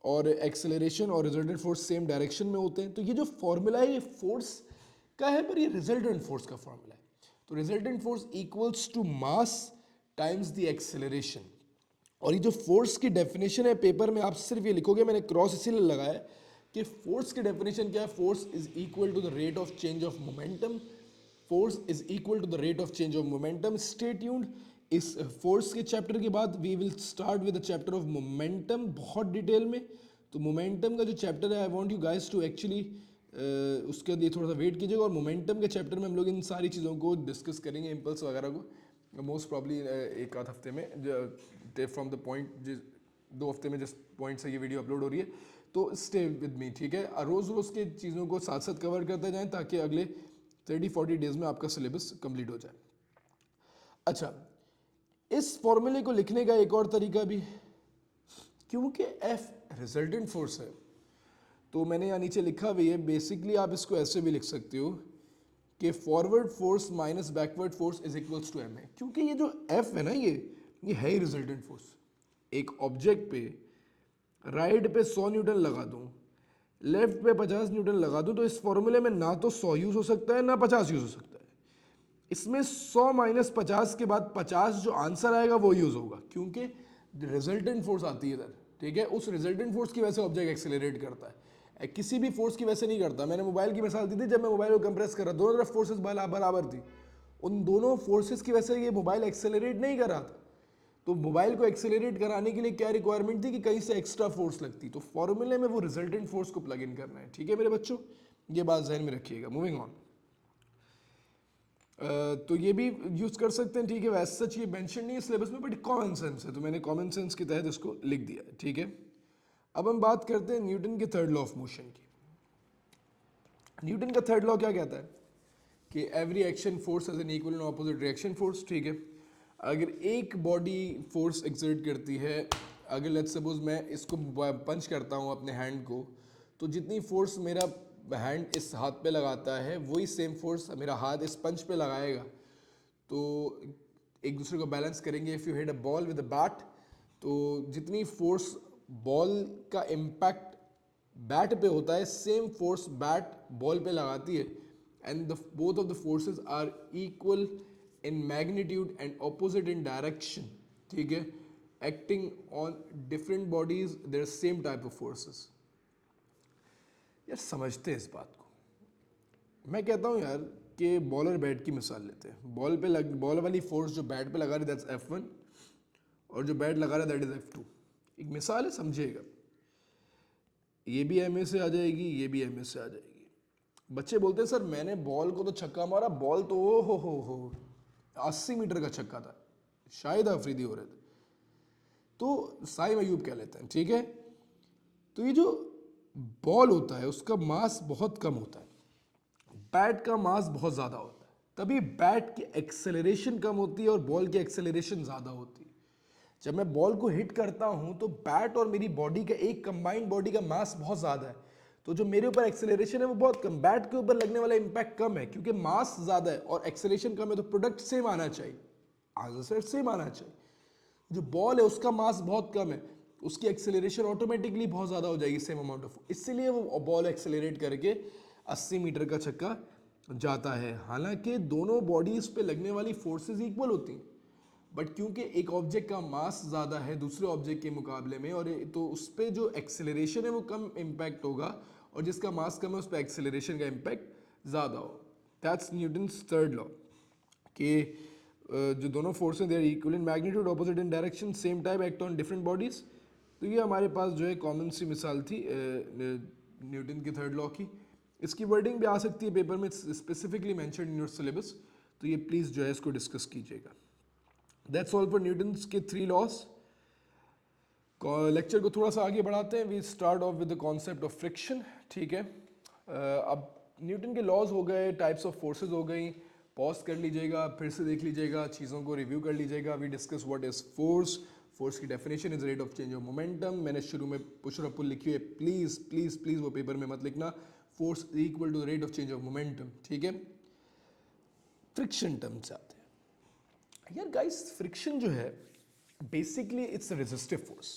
और acceleration और resultant force सेम डायरेक्शन में होते हैं. तो ये जो फॉर्मूला है ये फोर्स का है, पर ये रिजल्टेंट फोर्स का फॉर्मूला है. तो resultant force equals to mass times the acceleration. और ये जो फोर्स की डेफिनेशन है पेपर में आप सिर्फ ये लिखोगे, मैंने क्रॉस इसीलिए लगाया है कि फोर्स की डेफिनेशन क्या है, force is equal to the rate of change of momentum. Force is equal to the rate of change of momentum. Stay tuned. इस फोर्स के चैप्टर के बाद we will start with the chapter of momentum बहुत डिटेल में. तो मोमेंटम का जो चैप्टर है I want you guys to actually उसके लिए थोड़ा सा वेट कीजिएगा, और मोमेंटम के चैप्टर में हम लोग इन सारी चीज़ों को डिस्कस करेंगे, इम्पल्स वगैरह को मोस्ट प्रॉब्ली एक आध हफ्ते में फ्रॉम द पॉइंट 2 हफ्ते में जिस पॉइंट से ये वीडियो अपलोड हो रही है. तो स्टे विद मी, ठीक है. रोज़ रोज़ के चीज़ों को साथ साथ कवर करते जाएं ताकि अगले 30-40 डेज में आपका सिलेबस कंप्लीट हो जाए. अच्छा, इस फॉर्मूले को लिखने का एक और तरीका भी, क्योंकि F रिजल्टेंट फोर्स है तो मैंने यहाँ नीचे लिखा भी है, बेसिकली आप इसको ऐसे भी लिख सकते हो कि forward force minus backward force is equals to m है. क्योंकि ये जो F है ना, ये है ही रिजल्टेंट फोर्स. एक ऑब्जेक्ट पे राइट पे 100 न्यूटन लगा दूं, लेफ्ट पे 50 न्यूटन लगा दूं, तो इस फॉर्मूले में ना तो 100 यूज हो सकता है ना 50 यूज हो सकता है. इसमें 100 माइनस 50 के बाद 50 जो आंसर आएगा वो यूज होगा, क्योंकि रिजल्टेंट फोर्स आती है इधर, ठीक है. उस रिजल्टेंट फोर्स की वजह से ऑब्जेक्ट एक्सेलरेट करता है, किसी भी फोर्स की वजह से नहीं करता. मैंने मोबाइल की मिसाल दी थी, जब मैं मोबाइल को कंप्रेस कर रहा, दोनों तरफ फोर्सेस बराबर थी, उन दोनों फोर्सेस की वजह से ये मोबाइल एक्सेलरेट नहीं कर रहा था. तो मोबाइल को एक्सेलरेट कराने के लिए क्या रिक्वायरमेंट थी कि कहीं से एक्स्ट्रा फोर्स लगती, तो फॉर्मूले में वो रिजल्टेंट फोर्स को प्लग इन करना है, ठीक है मेरे बच्चों, ये बात ध्यान में रखिएगा. Moving on. तो ये भी यूज कर सकते हैं, ठीक है. वैसे सच ये मेंशन नहीं है सिलेबस में, बट कॉमन सेंस है, तो मैंने कॉमन सेंस के तहत इसको लिख दिया है, ठीक है. अब हम बात करते हैं न्यूटन के थर्ड लॉ ऑफ मोशन की. न्यूटन का थर्ड लॉ क्या कहता है कि every action force has an equal and opposite reaction force, ठीक है. अगर एक बॉडी फोर्स एक्सर्ट करती है, अगर लेट्स सपोज मैं इसको पंच करता हूँ अपने हैंड को, तो जितनी फोर्स मेरा हैंड इस हाथ पे लगाता है वही सेम फोर्स मेरा हाथ इस पंच पे लगाएगा. तो एक दूसरे को बैलेंस करेंगे. If you hit a ball with a bat, तो जितनी फोर्स बॉल का इम्पैक्ट बैट पे होता है, सेम फोर्स बैट बॉल पे लगाती है, and both of the forces are equal in magnitude and opposite in direction, ठीक है. Acting on different bodies their same type of forces. यार समझते हैं इस बात को. मैं कहता हूँ यार कि बॉल और बैट की मिसाल लेते हैं. बॉल वाली फोर्स जो बैट पे लगा रही है दैट्स F1, और जो बैट लगा रहा है दैट इज F2. एक मिसाल है, समझिएगा. ये भी MA से आ जाएगी, ये भी MA से आ जाएगी. बच्चे बोलते हैं सर मैंने बॉल को तो छक्का मारा, बॉल तो हो 80 मीटर का छक्का था, शायद अफरीदी हो रहे थे, तो साइम अयूब कह लेते हैं, ठीक है. तो ये जो बॉल होता है उसका मास बहुत कम होता है, बैट का मास बहुत ज़्यादा होता है, तभी बैट की एक्सेलरेशन कम होती है और बॉल की एक्सेलरेशन ज़्यादा होती है. जब मैं बॉल को हिट करता हूं तो बैट और मेरी बॉडी का एक कंबाइंड बॉडी का मास बहुत ज़्यादा है, तो जो मेरे ऊपर एक्सेलरेशन है वो बहुत कम, बैट के ऊपर लगने वाला इंपैक्ट कम है क्योंकि मास ज़्यादा है और एक्सेलरेशन कम है, तो प्रोडक्ट सेम आना चाहिए, आंसर सेम आना चाहिए। जो बॉल है उसका मास बहुत कम है, उसकी एक्सेलरेशन ऑटोमेटिकली बहुत ज़्यादा हो जाएगी सेम अमाउंट ऑफ, इसीलिए वो बॉल एक्सेलरेट करके 80 मीटर का छक्का जाता है। हालांकि दोनों बॉडीज पे लगने वाली फोर्सेस इक्वल होती हैं, बट क्योंकि एक ऑब्जेक्ट का मास ज़्यादा है दूसरे ऑब्जेक्ट के मुकाबले में, और तो उस पर जो एक्सेलरेशन है वो कम इम्पैक्ट होगा, और जिसका मास कम है उस पर एक्सेलरेशन का इम्पैक्ट ज़्यादा हो। दैट्स न्यूटन्स थर्ड लॉ कि जो दोनों फोर्स हैं they are equal in magnitude, opposite in direction, same time act on different bodies. तो ये हमारे पास जो है कॉमन सी मिसाल थी न्यूटन के थर्ड लॉ की। इसकी वर्डिंग भी आ सकती है पेपर में, specifically mention in your syllabus, तो ये प्लीज़ जो है इसको डिस्कस कीजिएगा। दैट्स ऑल फॉर न्यूटन्स के 3 लॉस। लेक्चर को थोड़ा सा आगे बढ़ाते हैं। We start off with the concept of friction, ठीक है। अब न्यूटन के लॉज हो गए, टाइप्स ऑफ फोर्सेज हो गई, पॉज कर लीजिएगा, फिर से देख लीजिएगा, चीज़ों को रिव्यू कर लीजिएगा। We discuss what is force. Force की definition is rate of change of momentum. मैंने शुरू में पुश और पुल लिखी है, प्लीज़ प्लीज़ प्लीज़ वो पेपर में मत लिखना। Force equal to rate of change of momentum, ठीक है। फ्रिक्शन टर्म्स आते हैं यार गाइस। फ्रिक्शन जो है basically it's a resistive force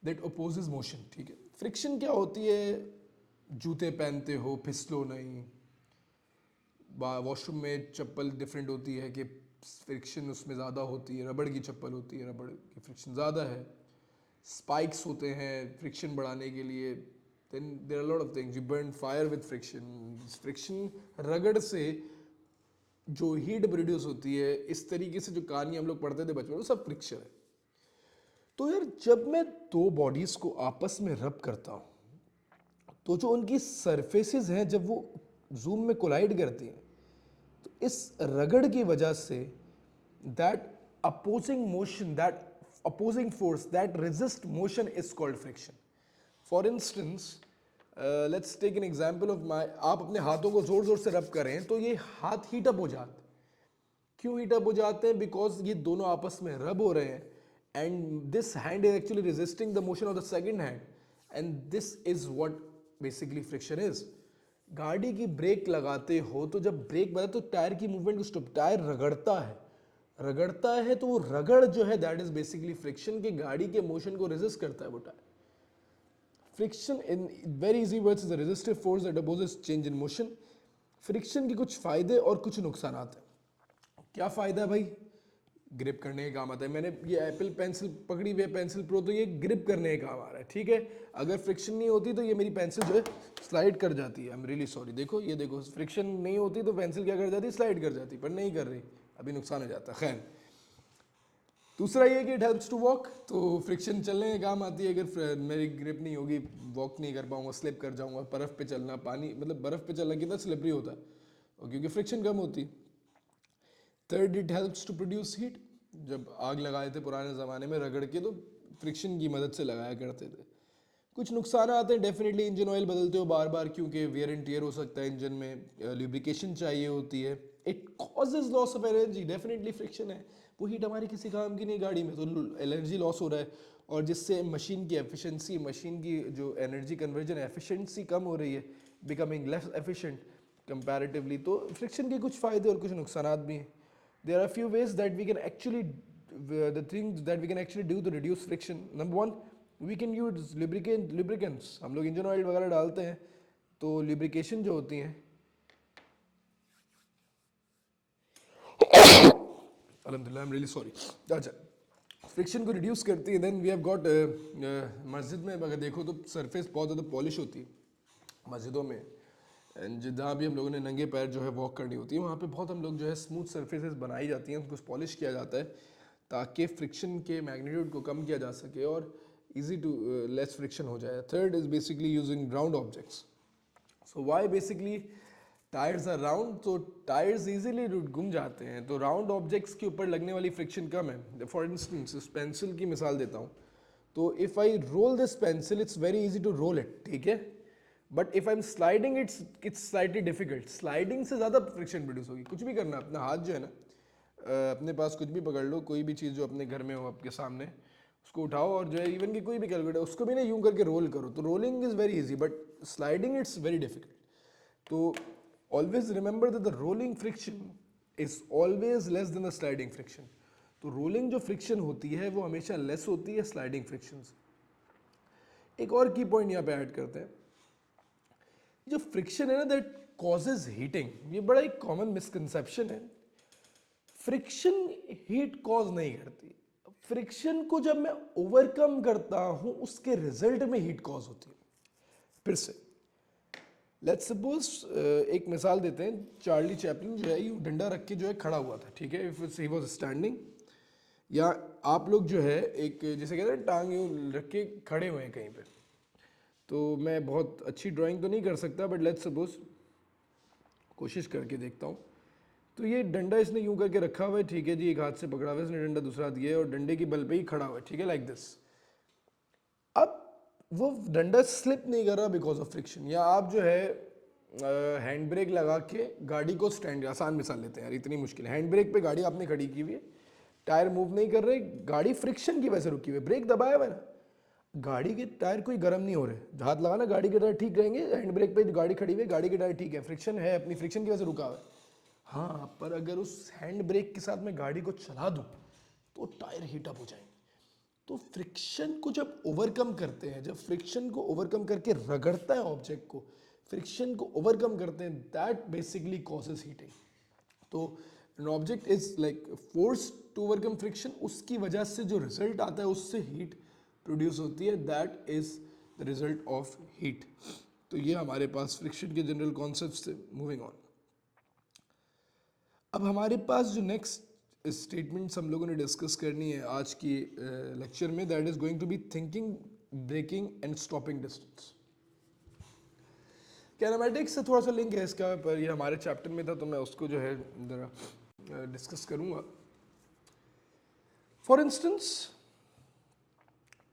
that opposes motion, ठीक है। फ्रिक्शन क्या होती है? जूते पहनते हो, फिसलो नहीं। वॉशरूम में चप्पल डिफरेंट होती है कि फ्रिक्शन उसमें ज़्यादा होती है, रबड़ की चप्पल होती है, रबड़ की फ्रिक्शन ज़्यादा है। स्पाइक्स होते हैं फ्रिक्शन बढ़ाने के लिए। Then there are lot of things, you burn fire with friction. Friction रगड़ से जो हीट प्रोड्यूस होती है, इस तरीके से जो कहानी हम लोग पढ़ते थे बचपन में, सब फ्रिक्शन है। तो यार जब मैं दो बॉडीज को आपस में रब करता हूँ तो जो उनकी सरफेसेस हैं जब वो जूम में कोलाइड करती हैं, तो इस रगड़ की वजह से that opposing motion, that opposing force that resist motion is called friction. For instance let's take an example of my, आप अपने हाथों को जोर जोर से रब करें तो ये हाथ हीट अप हो जाते हैं। क्यों हीट अप हो जाते हैं? बिकॉज ये दोनों आपस में रब हो रहे हैं, and this hand is actually resisting the motion of the second hand, and this is what basically friction is. गाड़ी की ब्रेक लगाते हो तो जब ब्रेक बजा तो टायर की मूवमेंट को स्टॉप, टायर रगड़ता है, रगड़ता है तो वो रगड़ जो है दैट इज बेसिकली फ्रिक्शन, की गाड़ी के मोशन को रेजिस्ट करता है वो tyre. Friction in very easy words is a resistive force that opposes change in motion. Friction के कुछ फायदे और कुछ नुकसान हैं। क्या फ़ायदा है भाई? ग्रिप करने के काम आता है। मैंने ये एप्पल पेंसिल पकड़ी हुई है, पेंसिल प्रो, तो ये ग्रिप करने के काम आ रहा है, ठीक है। अगर फ्रिक्शन नहीं होती तो ये मेरी पेंसिल जो है स्लाइड कर जाती है। I am really sorry. देखो ये देखो, फ्रिक्शन नहीं होती तो पेंसिल क्या कर जाती? स्लाइड कर जाती, पर नहीं कर रही, अभी नुकसान हो जाता है। खैर, दूसरा ये कि इट हेल्प्स टू वॉक, तो फ्रिक्शन चलने के काम आती है। अगर मेरी ग्रिप नहीं होगी, वॉक नहीं कर पाऊंगा, स्लिप कर जाऊंगा। बर्फ़ पे चलना, पानी मतलब बर्फ़ पे चलना कितना स्लिपरी होता है, और क्योंकि फ्रिक्शन कम होती है। Third, it helps to produce heat. जब आग लगाए थे पुराने ज़माने में रगड़ के, तो फ्रिक्शन की मदद से लगाया करते थे। कुछ नुकसान आते हैं डेफिनेटली, इंजन ऑयल बदलते हो बार बार क्योंकि वेयर एंड टीयर हो सकता है इंजन में, लुब्रिकेशन चाहिए होती है। It causes loss of energy, definitely friction है वो हीट हमारी किसी काम की नहीं गाड़ी में, तो एनर्जी लॉस हो रहा है, और जिससे मशीन की एफिशिएंसी, मशीन की जो एनर्जी कन्वर्जन एफिशिएंसी कम हो रही है, बिकमिंग लेस एफिशिएंट कंपैरेटिवली। तो फ्रिक्शन के कुछ फ़ायदे और कुछ नुकसान भी हैं। There are a few ways that we can actually, the things that we can actually do to reduce friction. Number one, we can use lubricants. हम लोग इंजन ऑयल वगैरह डालते हैं, तो lubrication जो होती हैं, अल्हम्दुलिल्लाह, I'm really sorry, अच्छा, फ्रिक्शन को रिड्यूस करती है। देन वी हैव गॉट, मस्जिद में अगर देखो तो सरफेस बहुत ज़्यादा पॉलिश होती है मस्जिदों में, एंड जहाँ भी हम लोगों ने नंगे पैर जो है वॉक करनी होती है, वहाँ पे बहुत हम लोग जो है स्मूथ सरफेसेस बनाई जाती हैं, उनको पॉलिश किया जाता है ताकि फ्रिक्शन के मैग्नीट्यूड को कम किया जा सके और इजी टू लेस फ्रिक्शन हो जाए। Third is basically using round objects. So why basically tyres are round, तो टायर्स इजीली गुम जाते हैं, तो राउंड ऑब्जेक्ट्स के ऊपर लगने वाली फ्रिक्शन कम है। फॉर इंस्टेंस इस पेंसिल की मिसाल देता हूँ, तो if I roll this pencil it's very easy to roll it, ठीक है, but if I am sliding it's slightly difficult. Sliding से ज़्यादा फ्रिक्शन प्रोड्यूस होगी। कुछ भी करना, अपना हाथ जो है ना, अपने पास कुछ भी पकड़ लो, कोई भी चीज़ जो अपने घर में हो आपके सामने, उसको उठाओ और जो है इवन कि कोई भी कैलकुलेटर, उसको भी ना यूं करके रोल करो, तो rolling is very easy but sliding it's very difficult. तो always remember that the rolling friction is always less than the sliding friction. तो रोलिंग जो फ्रिक्शन होती है वो हमेशा लेस होती है स्लाइडिंग फ्रिक्शन से. एक और की पॉइंट यहाँ पे ऐड करते हैं, जो फ्रिक्शन है ना दैट कॉजेज हीटिंग, ये बड़ा एक कॉमन मिसकंसेप्शन है. फ्रिक्शन हीट कॉज नहीं करती. फ्रिक्शन को जब मैं ओवरकम करता हूं उसके रिजल्ट में हीट कॉज होती है. फिर से लेट्स सपोज एक मिसाल देते हैं. चार्ली चैपलिन जो है यूं डंडा रख के जो है खड़ा हुआ था, ठीक है, इफ ही वाज स्टैंडिंग, या आप लोग जो है एक जैसे कहते हैं टांग यूं रख के खड़े हुए हैं कहीं पे. तो मैं बहुत अच्छी ड्राइंग तो नहीं कर सकता बट लेट्स सपोज कोशिश करके देखता हूँ. तो ये डंडा इसने यूं करके रखा हुआ है, ठीक है जी, एक हाथ से पकड़ा हुआ है इसने, डंडा दूसरा हाथ दिया है और डंडे की बल पे ही खड़ा हुआ है, ठीक है, लाइक दिस. अब वो डंडा स्लिप नहीं कर रहा बिकॉज ऑफ फ्रिक्शन. या आप जो है हैंड ब्रेक लगा के गाड़ी को स्टैंड, आसान मिसाल लेते हैं यार, इतनी मुश्किल है. हैंड ब्रेक पे गाड़ी आपने खड़ी की हुई है, टायर मूव नहीं कर रहे, गाड़ी फ्रिक्शन की वजह से रुकी हुई है, ब्रेक दबाया हुआ है ना, गाड़ी के टायर कोई गर्म नहीं हो रहे, हाथ लगाना गाड़ी के टायर ठीक रहेंगे. हैंड ब्रेक पे गाड़ी खड़ी हुई है, गाड़ी के टायर ठीक है, फ्रिक्शन है, अपनी फ्रिक्शन की वजह से रुका हुआ है. हाँ, पर अगर उस हैंड ब्रेक के साथ मैं गाड़ी को चला दूं तो टायर हीटअप हो जाएंगे. तो फ्रिक्शन को जब ओवरकम करते हैं, जब फ्रिक्शन को ओवरकम करके रगड़ता है ऑब्जेक्ट को, फ्रिक्शन को ओवरकम करते हैं, दैट बेसिकली कॉजेज हीटिंग. तो an object is like force to overcome friction, उसकी वजह से जो रिजल्ट आता है उससे हीट प्रोड्यूस होती है, that is the result of heat. तो ये हमारे पास फ्रिक्शन के जनरल कॉन्सेप्ट थे. Moving on. अब हमारे पास जो नेक्स्ट स्टेटमेंट्स हम लोगों ने डिस्कस करनी है आज की लेक्चर में, that is going to be thinking, braking and stopping distance. Kinematics से थोड़ा सा लिंक है इसका, पर ये हमारे चैप्टर में था तो मैं उसको जो है जरा डिस्कस करूंगा. For instance,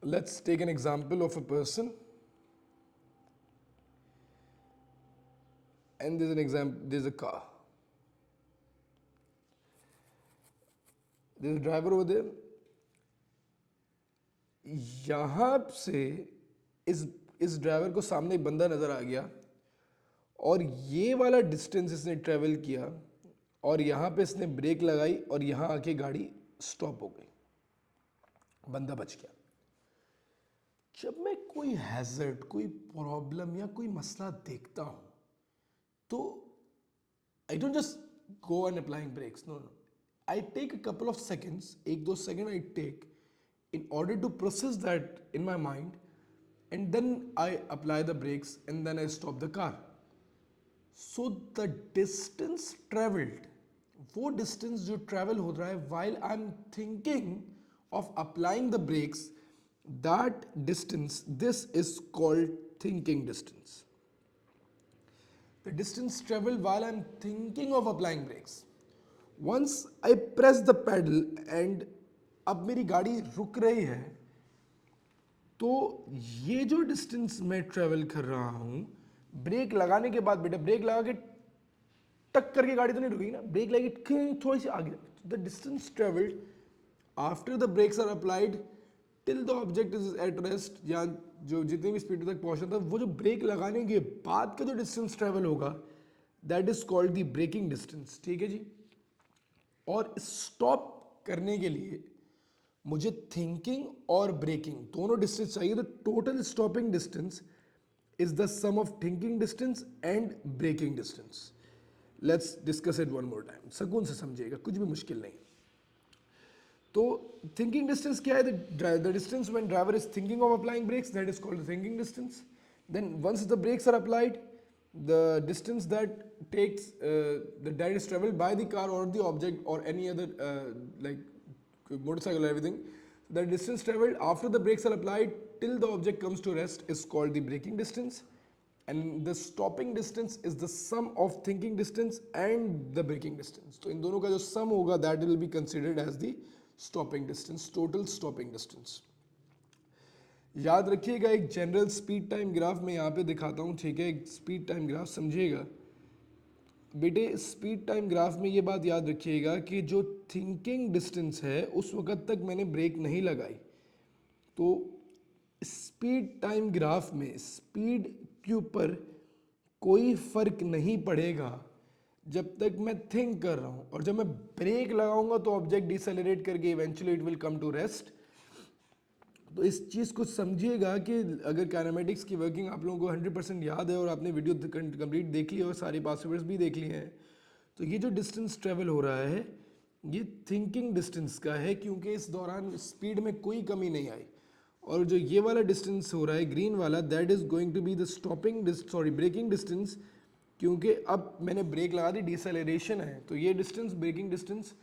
let's take an example of a person and there is an example, there is a car, there is a driver over there. यहां से इस ड्राइवर को सामने एक बंदा नजर आ गया और ये वाला डिस्टेंस इसने ट्रेवल किया और यहाँ पे इसने ब्रेक लगाई और यहाँ आके गाड़ी स्टॉप हो गई, बंदा बच गया. जब मैं कोई हैजर्ड, कोई प्रॉब्लम या कोई मसला देखता हूँ तो I don't just go and applying brakes, no no, I take a couple of seconds, एक दो second I take in order to process that in my mind, and then I apply the brakes and then I stop the car. So the distance traveled, वो distance जो travel हो रहा है while I'm thinking of applying the brakes, that distance, this is called thinking distance. The distance traveled while I'm thinking of applying brakes. Once I press the pedal and अब मेरी गाड़ी रुक रही है, तो ये जो डिस्टेंस मैं ट्रेवल कर रहा हूं, ब्रेक लगाने के बाद, बेटा ब्रेक लगा के टक करके गाड़ी तो नहीं रुकेगी ना, ब्रेक लगी थोड़ी सी आगे, the distance travelled after the brakes are applied till the object is at rest, या जो जितनी भी स्पीड तक पहुंचना था, वो जो ब्रेक लगाने के बाद का जो डिस्टेंस ट्रेवल होगा, that is called the braking distance. ठीक है जी. और स्टॉप करने के लिए मुझे थिंकिंग और ब्रेकिंग दोनों डिस्टेंस चाहिए. तो total stopping distance is the sum of thinking distance and braking distance. Let's discuss it one more time, सुकून से समझिएगा, कुछ भी मुश्किल नहीं. तो थिंकिंग डिस्टेंस क्या है? The distance when driver is thinking of applying brakes, that is called the thinking distance. Then once the brakes are applied, the distance that takes that is traveled by the car or the object or any other like motorcycle or everything, the distance traveled after the brakes are applied till the object comes to rest is called the braking distance, and the stopping distance is the sum of thinking distance and the braking distance. तो इन दोनों का जो sum होगा, that will be considered as the stopping distance, total stopping distance. याद रखिएगा, एक जनरल स्पीड टाइम ग्राफ में यहाँ पे दिखाता हूँ, ठीक है, एक स्पीड टाइम ग्राफ समझिएगा. बेटे स्पीड टाइम ग्राफ में ये बात याद रखिएगा कि जो थिंकिंग डिस्टेंस है उस वक्त तक मैंने ब्रेक नहीं लगाई, तो स्पीड टाइम ग्राफ में स्पीड के ऊपर कोई फर्क नहीं पड़ेगा जब तक मैं थिंक कर रहा हूँ, और जब मैं ब्रेक लगाऊंगा तो ऑब्जेक्ट डिसेलरेट करके eventually it will come to rest. तो इस चीज़ को समझिएगा कि अगर काइनेमेटिक्स की वर्किंग आप लोगों को 100% याद है और आपने वीडियो कंप्लीट देख ली और सारे पासवर्ड्स भी देख लिए हैं, तो ये जो डिस्टेंस ट्रेवल हो रहा है ये थिंकिंग डिस्टेंस का है, क्योंकि इस दौरान स्पीड में कोई कमी नहीं आई। और जो ये वाला डिस्टेंस हो रहा है ग्रीन वाला, that is going to be the braking distance, क्योंकि अब मैंने ब्रेक लगा दी, डिसेलरेशन है। तो ये डिस्टेंस ब्रेकिंग डिस्टेंस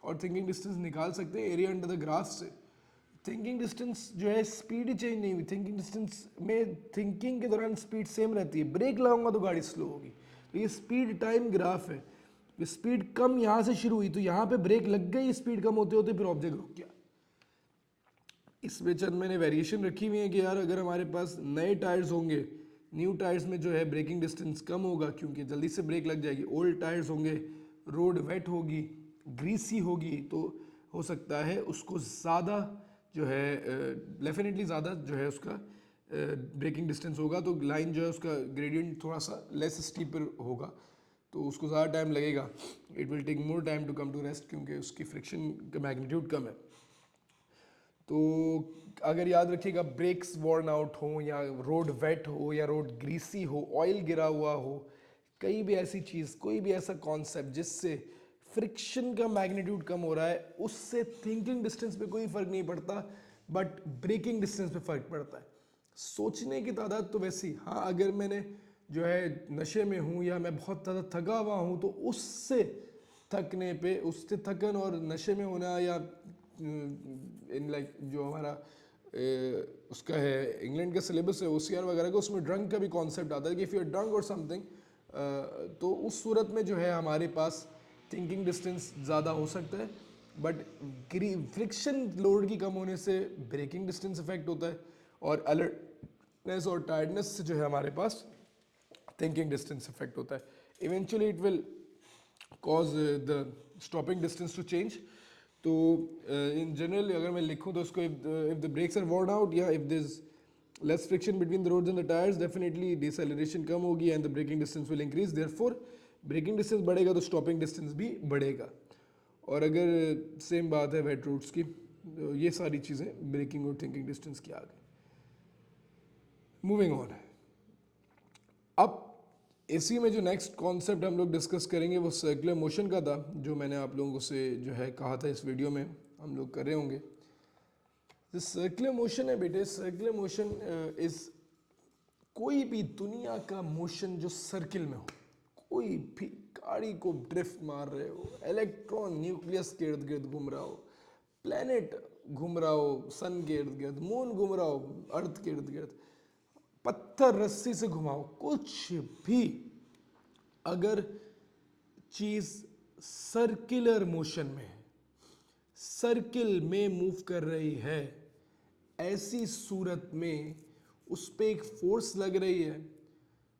और थिंकिंग डिस्टेंस निकाल सकते हैं एरिया अंडर द ग्राफ से। थिंकिंग डिस्टेंस जो है स्पीड ही चेंज नहीं हुई, थिंकिंग डिस्टेंस में थिंकिंग के दौरान स्पीड सेम रहती है, ब्रेक लगाऊंगा तो गाड़ी स्लो होगी। तो ये स्पीड टाइम ग्राफ है, स्पीड कम यहाँ से शुरू हुई तो यहाँ पे ब्रेक लग गई, स्पीड कम होते होते फिर ऑब्जेक्ट रुक गया। इसमें चंद मैंने वेरिएशन रखी हुई है कि यार अगर हमारे पास नए टायर्स होंगे, न्यू टायर्स में जो है ब्रेकिंग डिस्टेंस कम होगा क्योंकि जल्दी से ब्रेक लग जाएगी। ओल्ड टायर्स होंगे, रोड वेट होगी, ग्रीसी होगी, तो हो सकता है उसको ज़्यादा जो है डेफिनेटली ज़्यादा जो है उसका ब्रेकिंग डिस्टेंस होगा, तो लाइन जो है उसका ग्रेडियंट थोड़ा सा लेस स्टीपर होगा, तो उसको ज़्यादा टाइम लगेगा। It will take more time to come to rest क्योंकि उसकी फ्रिक्शन का मैग्नीट्यूड कम है। तो अगर याद रखिएगा ब्रेक्स वॉर्न आउट हो या रोड वेट हो या रोड ग्रीसी हो, ऑयल गिरा हुआ हो, कई भी ऐसी चीज़, कोई भी ऐसा कॉन्सेप्ट जिससे फ्रिक्शन का मैग्नीट्यूड कम हो रहा है, उससे थिंकिंग डिस्टेंस पे कोई फर्क नहीं पड़ता, बट ब्रेकिंग डिस्टेंस पे फर्क पड़ता है। सोचने की तादाद तो वैसी, हाँ अगर मैंने जो है नशे में हूँ या मैं बहुत ज़्यादा थका हुआ हूँ तो उससे थकने पे, उससे थकन और नशे में होना या इन लाइक जो हमारा उसका है इंग्लैंड का सिलेबस है OCR वगैरह का, उसमें ड्रंक का भी कॉन्सेप्ट आता है कि इफ़ यू आर ड्रंक और समथिंग, तो उस सूरत में जो है हमारे पास थिंकिंग डिस्टेंस ज़्यादा हो सकता है, बट फ्रिक्शन लोड की कम होने से ब्रेकिंग डिस्टेंस इफेक्ट होता है, और अलर्टनेस और टायर्डनेस से जो है हमारे पास थिंकिंग डिस्टेंस इफेक्ट होता है। Eventually it will cause the stopping distance to change. तो इन जनरल अगर मैं लिखूँ तो उसको if the brakes are worn out या if this less friction between the roads and the tyres, definitely deceleration कम होगी and the braking distance will increase, therefore braking distance बढ़ेगा तो स्टॉपिंग डिस्टेंस भी बढ़ेगा। और अगर सेम बात है वेट रोड्स की, तो ये सारी चीज़ें ब्रेकिंग और थिंकिंग डिस्टेंस की आ गई। मूविंग ऑन, अब इसी में जो नेक्स्ट कॉन्सेप्ट हम लोग डिस्कस करेंगे वो सर्कुलर मोशन का था, जो मैंने आप लोगों से जो है कहा था इस वीडियो में हम लोग कर रहे होंगे। जो सर्कुलर मोशन है बेटे, सर्कुलर मोशन इज कोई भी दुनिया का मोशन जो सर्किल में हो, कोई भी गाड़ी को ड्रिफ्ट मार रहे हो, इलेक्ट्रॉन न्यूक्लियस के इर्द गिर्द घूम रहा हो, प्लेनेट घूम रहा हो सन के इर्द गिर्द, मून घूम रहा हो अर्थ के इर्द गिर्द, पत्थर रस्सी से घुमाओ, कुछ भी अगर चीज सर्कुलर मोशन में है, सर्किल में मूव कर रही है, ऐसी सूरत में उस पर एक फोर्स लग रही है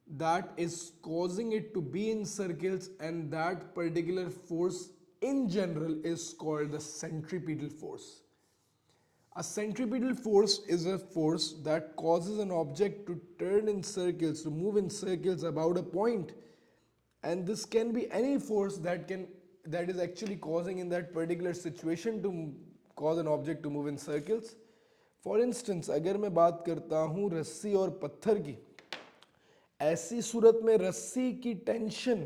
that is causing it to be in circles, and that particular force in general is called the centripetal force. A centripetal force is a force that causes an object to turn in circles, to move in circles about a point, and this can be any force that is actually causing in that particular situation to cause an object to move in circles. For instance, अगर मैं बात करता हूँ रस्सी और पत्थर की, ऐसी सूरत में रस्सी की टेंशन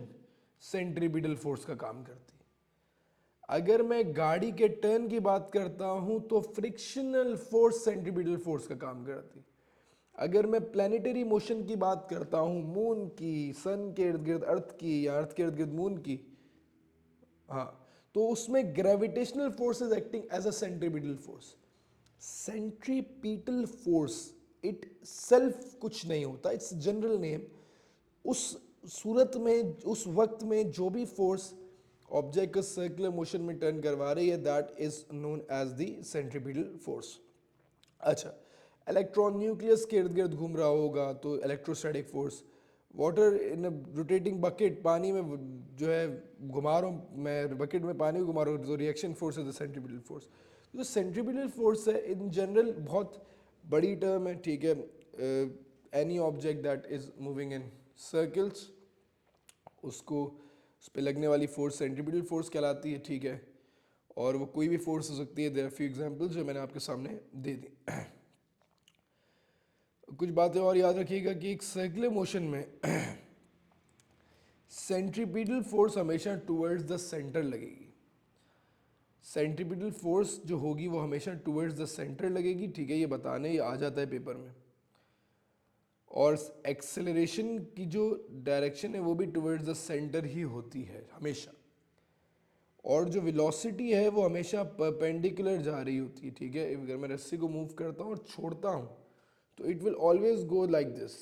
सेंट्रीपिटल फोर्स का काम करती है। अगर मैं गाड़ी के टर्न की बात करता हूं तो फ्रिक्शनल फोर्स सेंट्रीपिटल फोर्स का काम करती है। अगर मैं प्लैनेटरी मोशन की बात करता हूं, मून की, सन के इर्द गिर्द अर्थ की या अर्थ के इर्द गिर्द मून की, हाँ, तो उसमें gravitational force is acting as a centripetal force. Centripetal force itself कुछ नहीं होता, इट्स जनरल नेम। उस सूरत में, उस वक्त में जो भी फोर्स ऑब्जेक्ट को सर्कुलर मोशन में टर्न करवा रही है, that is known as the centripetal force. अच्छा, इलेक्ट्रॉन न्यूक्लियस के इर्द गिर्द घूम रहा होगा तो electrostatic force, water in rotating bucket, पानी में जो है घुमा रहा हूँ मैं, बकेट में पानी को घुमा रहा हूँ, तो reaction force is the centripetal force. जो सेंट्रीपिटल फोर्स है इन जनरल बहुत बड़ी टर्म है, ठीक है। Any object that is moving in circles, उसको उस पर लगने वाली फोर्स सेंट्रीपिटल फोर्स कहलाती है, ठीक है। और वो कोई भी फोर्स हो सकती है। देयर आर फ्यू एग्जांपल्स जो मैंने आपके सामने दे दी। कुछ बातें और याद रखिएगा कि एक सर्कुलर मोशन में सेंट्रीपिटल फोर्स हमेशा टुवर्ड्स द सेंटर लगेगी। सेंट्रीपिटल फोर्स जो होगी वो हमेशा टुवर्ड्स द सेंटर लगेगी, ठीक है। ये बताने ये आ जाता है पेपर में। और एक्सेलरेशन की जो डायरेक्शन है वो भी टुवर्ड्स द सेंटर ही होती है हमेशा। और जो वेलोसिटी है वो हमेशा परपेंडिकुलर जा रही होती है, ठीक है। अगर मैं रस्सी को मूव करता हूँ और छोड़ता हूँ तो it will always go like this.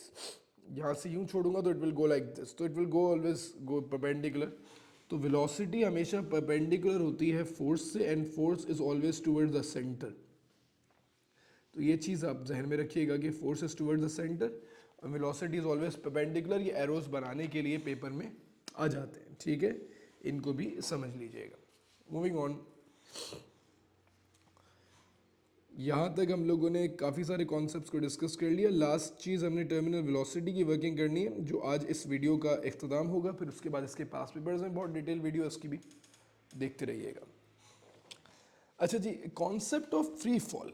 यहाँ से यूँ छोड़ूंगा तो it will go like this, तो it will go always go perpendicular. तो वेलोसिटी हमेशा परपेंडिकुलर होती है फोर्स से, and force is always towards the centre. तो ये चीज़ आप जहन में रखिएगा कि force is towards the centre और वेलोसिटी इज ऑलवेज परपेंडिकुलर। ये एरोस बनाने के लिए पेपर में आ जाते हैं, ठीक है। इनको भी समझ लीजिएगा। मूविंग ऑन, यहाँ तक हम लोगों ने काफ़ी सारे कॉन्सेप्ट्स को डिस्कस कर लिया। लास्ट चीज़ हमने टर्मिनल वेलोसिटी की वर्किंग करनी है, जो आज इस वीडियो का इख्तिताम होगा। फिर उसके बाद इसके पास पेपर्स में बहुत डिटेल वीडियो इसकी भी देखते रहिएगा। अच्छा जी, कॉन्सेप्ट ऑफ फ्री फॉल।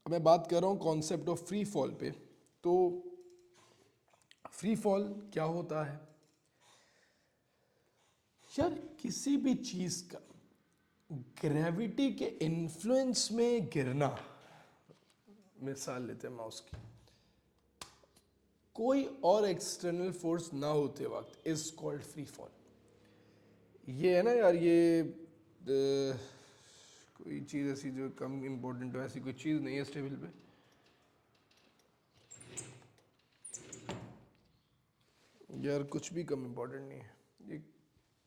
मैं बात कर रहा हूँ कॉन्सेप्ट ऑफ फ्री फॉल पे। तो फ्री फॉल क्या होता है यार? किसी भी चीज़ का ग्रेविटी के इन्फ्लुएंस में गिरना, मिसाल लेते हैं माउस की, कोई और एक्सटर्नल फोर्स ना होते वक्त इज कॉल्ड फ्री फॉल। ये है ना यार, ये कोई चीज़ ऐसी जो कम इम्पोर्टेंट हो, ऐसी कोई चीज़ नहीं है इस टेबल पे। यार कुछ भी कम इम्पोर्टेंट नहीं है।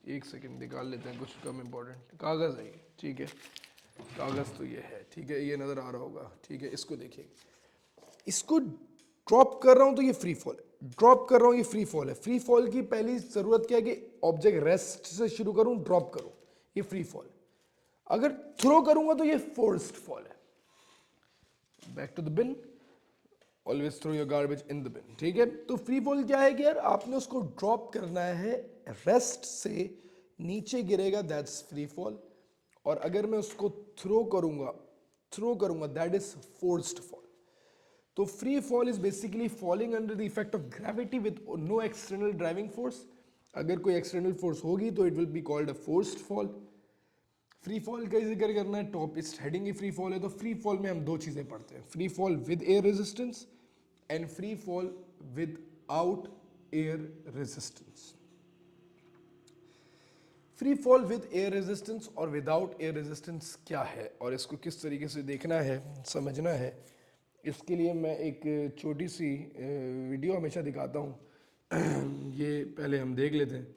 एक सेकंड निकाल लेते हैं कुछ कम इम्पोर्टेंट। कागज़ है ये, ठीक है। कागज़ तो ये है, ठीक है, ये नज़र आ रहा होगा, ठीक है। इसको देखिए, इसको ड्रॉप कर रहा हूँ तो ये फ्री फॉल है, ड्रॉप कर रहा हूँ ये फ्री फॉल है। फ्री फॉल की पहली ज़रूरत क्या है कि ऑब्जेक्ट रेस्ट से शुरू करूँ, ड्रॉप करूँ, ये फ्री फॉल। अगर थ्रो करूँगा तो ये फोर्स्ड फॉल है। Back to the bin, always throw your garbage in the bin, ठीक है। तो फ्री फॉल क्या है कि यार आपने उसको ड्रॉप करना है, रेस्ट से नीचे गिरेगा, दैट्स फ्री फॉल। और अगर मैं उसको थ्रो करूंगा दैट इज फोर्स्ड फॉल। तो free fall is basically falling under the effect of gravity with no external driving force. अगर कोई एक्सटर्नल फोर्स होगी तो it will be called a forced fall. Free fall का जिक्र करना है, टॉप इस हेडिंग ही फ्री फॉल है। तो फ्री फॉल में हम दो चीज़ें पढ़ते हैं, free fall with air resistance and free fall with out air resistance. Free fall with air resistance और विदाउट एयर रेजिस्टेंस क्या है और इसको किस तरीके से देखना है, समझना है, इसके लिए मैं एक छोटी सी वीडियो हमेशा दिखाता हूँ। ये पहले हम देख लेते हैं।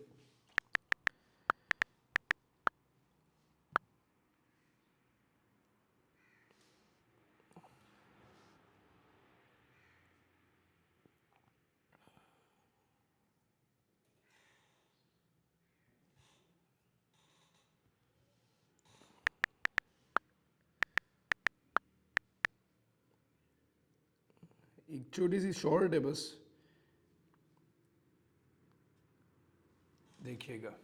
एक छोटी सी शॉर्ट है बस, देखिएगा।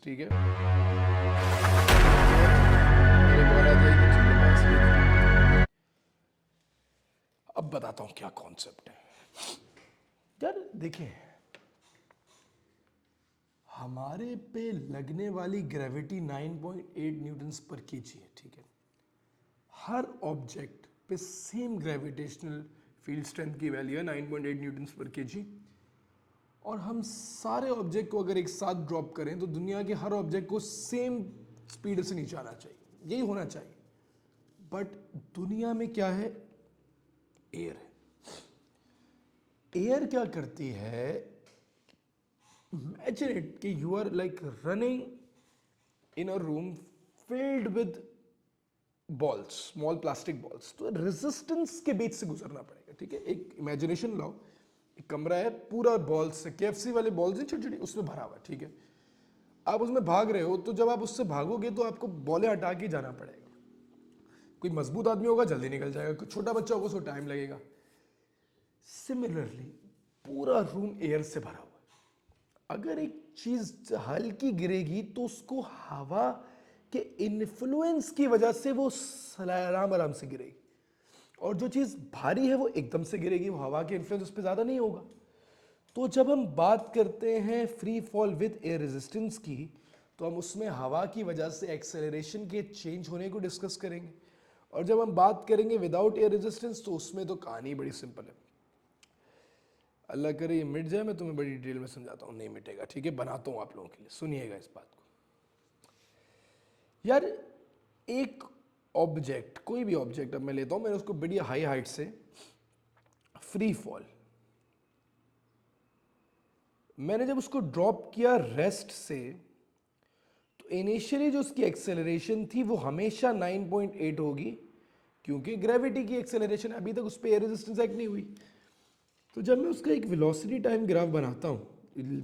ठीक है, अब बताता हूं क्या कॉन्सेप्ट है यार। देखिए, हमारे पे लगने वाली ग्रेविटी 9.8 न्यूटन्स पर केजी है, ठीक है। हर ऑब्जेक्ट पे सेम ग्रेविटेशनल फील्ड स्ट्रेंथ की वैल्यू है 9.8 न्यूटन्स पर केजी। और हम सारे ऑब्जेक्ट को अगर एक साथ ड्रॉप करें तो दुनिया के हर ऑब्जेक्ट को सेम स्पीड से नीचे आना चाहिए, यही होना चाहिए। बट दुनिया में क्या है? एयर है। एयर क्या करती है? इमेजिन इट कि you are like running in a room filled with balls, small plastic balls, तो रेजिस्टेंस के बीच से गुजरना पड़ेगा। ठीक है, एक इमेजिनेशन लाओ, एक कमरा है पूरा बॉल्स से, केएफसी वाले बॉल्स हैं छोटी छोटी, उसमें भरा हुआ है। ठीक है, आप उसमें भाग रहे हो, तो जब आप उससे भागोगे तो आपको बॉलें हटा के जाना पड़ेगा। कोई मजबूत आदमी होगा जल्दी निकल जाएगा, कोई छोटा बच्चा होगा उसको टाइम लगेगा। सिमिलरली पूरा रूम एयर से भरा हुआ है। अगर एक चीज हल्की गिरेगी तो उसको हवा के इन्फ्लुएंस की वजह से वो आराम आराम से गिरेगी, और जो चीज भारी है वो एकदम से गिरेगी, वो हवा के इन्फ्लुएंस उस पर ज्यादा नहीं होगा। तो जब हम बात करते हैं free fall with air resistance की, तो हम उसमें हवा की वजह से एक्सेलरेशन के चेंज होने को डिस्कस करेंगे। और जब हम बात करेंगे विदाउट एयर रेजिस्टेंस, तो उसमें तो कहानी बड़ी सिंपल है। अल्लाह करे ये मिट जाए, मैं तुम्हें बड़ी डिटेल में समझाता हूँ। नहीं मिटेगा, ठीक है, बनाता हूँ आप लोगों के लिए, सुनिएगा इस बात को। यार एक ऑब्जेक्ट, कोई भी ऑब्जेक्ट अब मैं लेता हूँ, मैंने उसको बड़ी हाई हाइट से फ्री फॉल, मैंने जब उसको ड्रॉप किया रेस्ट से, तो इनिशियली जो उसकी एक्सेलरेशन थी वो हमेशा 9.8 होगी, क्योंकि ग्रेविटी की एक्सेलरेशन, अभी तक उस पर एयर रेजिस्टेंस एक्ट नहीं हुई। तो जब मैं उसका एक वेलोसिटी टाइम ग्राफ बनाता हूँ,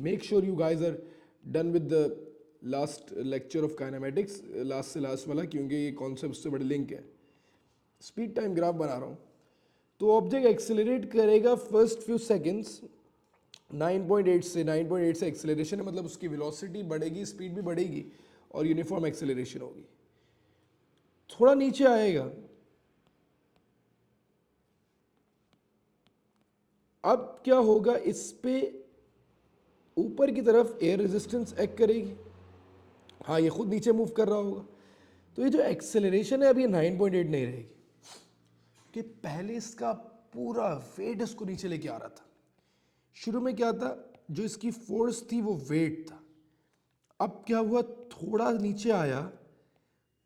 make sure you guys are done with the last lecture of kinematics, last से लास्ट वाला, क्योंकि ये कॉन्सेप्ट उससे बड़े लिंक है। स्पीड टाइम ग्राफ बना रहा हूँ, तो ऑब्जेक्ट एक्सेलरेट करेगा फर्स्ट फ्यू सेकेंड्स 9.8 से, 9.8 से एक्सेलरेशन है, मतलब उसकी वेलोसिटी बढ़ेगी, स्पीड भी बढ़ेगी और यूनिफॉर्म एक्सेलरेशन होगी। थोड़ा नीचे आएगा, अब क्या होगा, इस पे ऊपर की तरफ एयर रेजिस्टेंस एक्ट करेगी। हाँ, ये खुद नीचे मूव कर रहा होगा, तो ये जो एक्सेलरेशन है अभी 9.8 नहीं रहेगी, कि पहले इसका पूरा वेट इसको नीचे लेके आ रहा था। शुरू में क्या था, जो इसकी फोर्स थी वो वेट था। अब क्या हुआ, थोड़ा नीचे आया,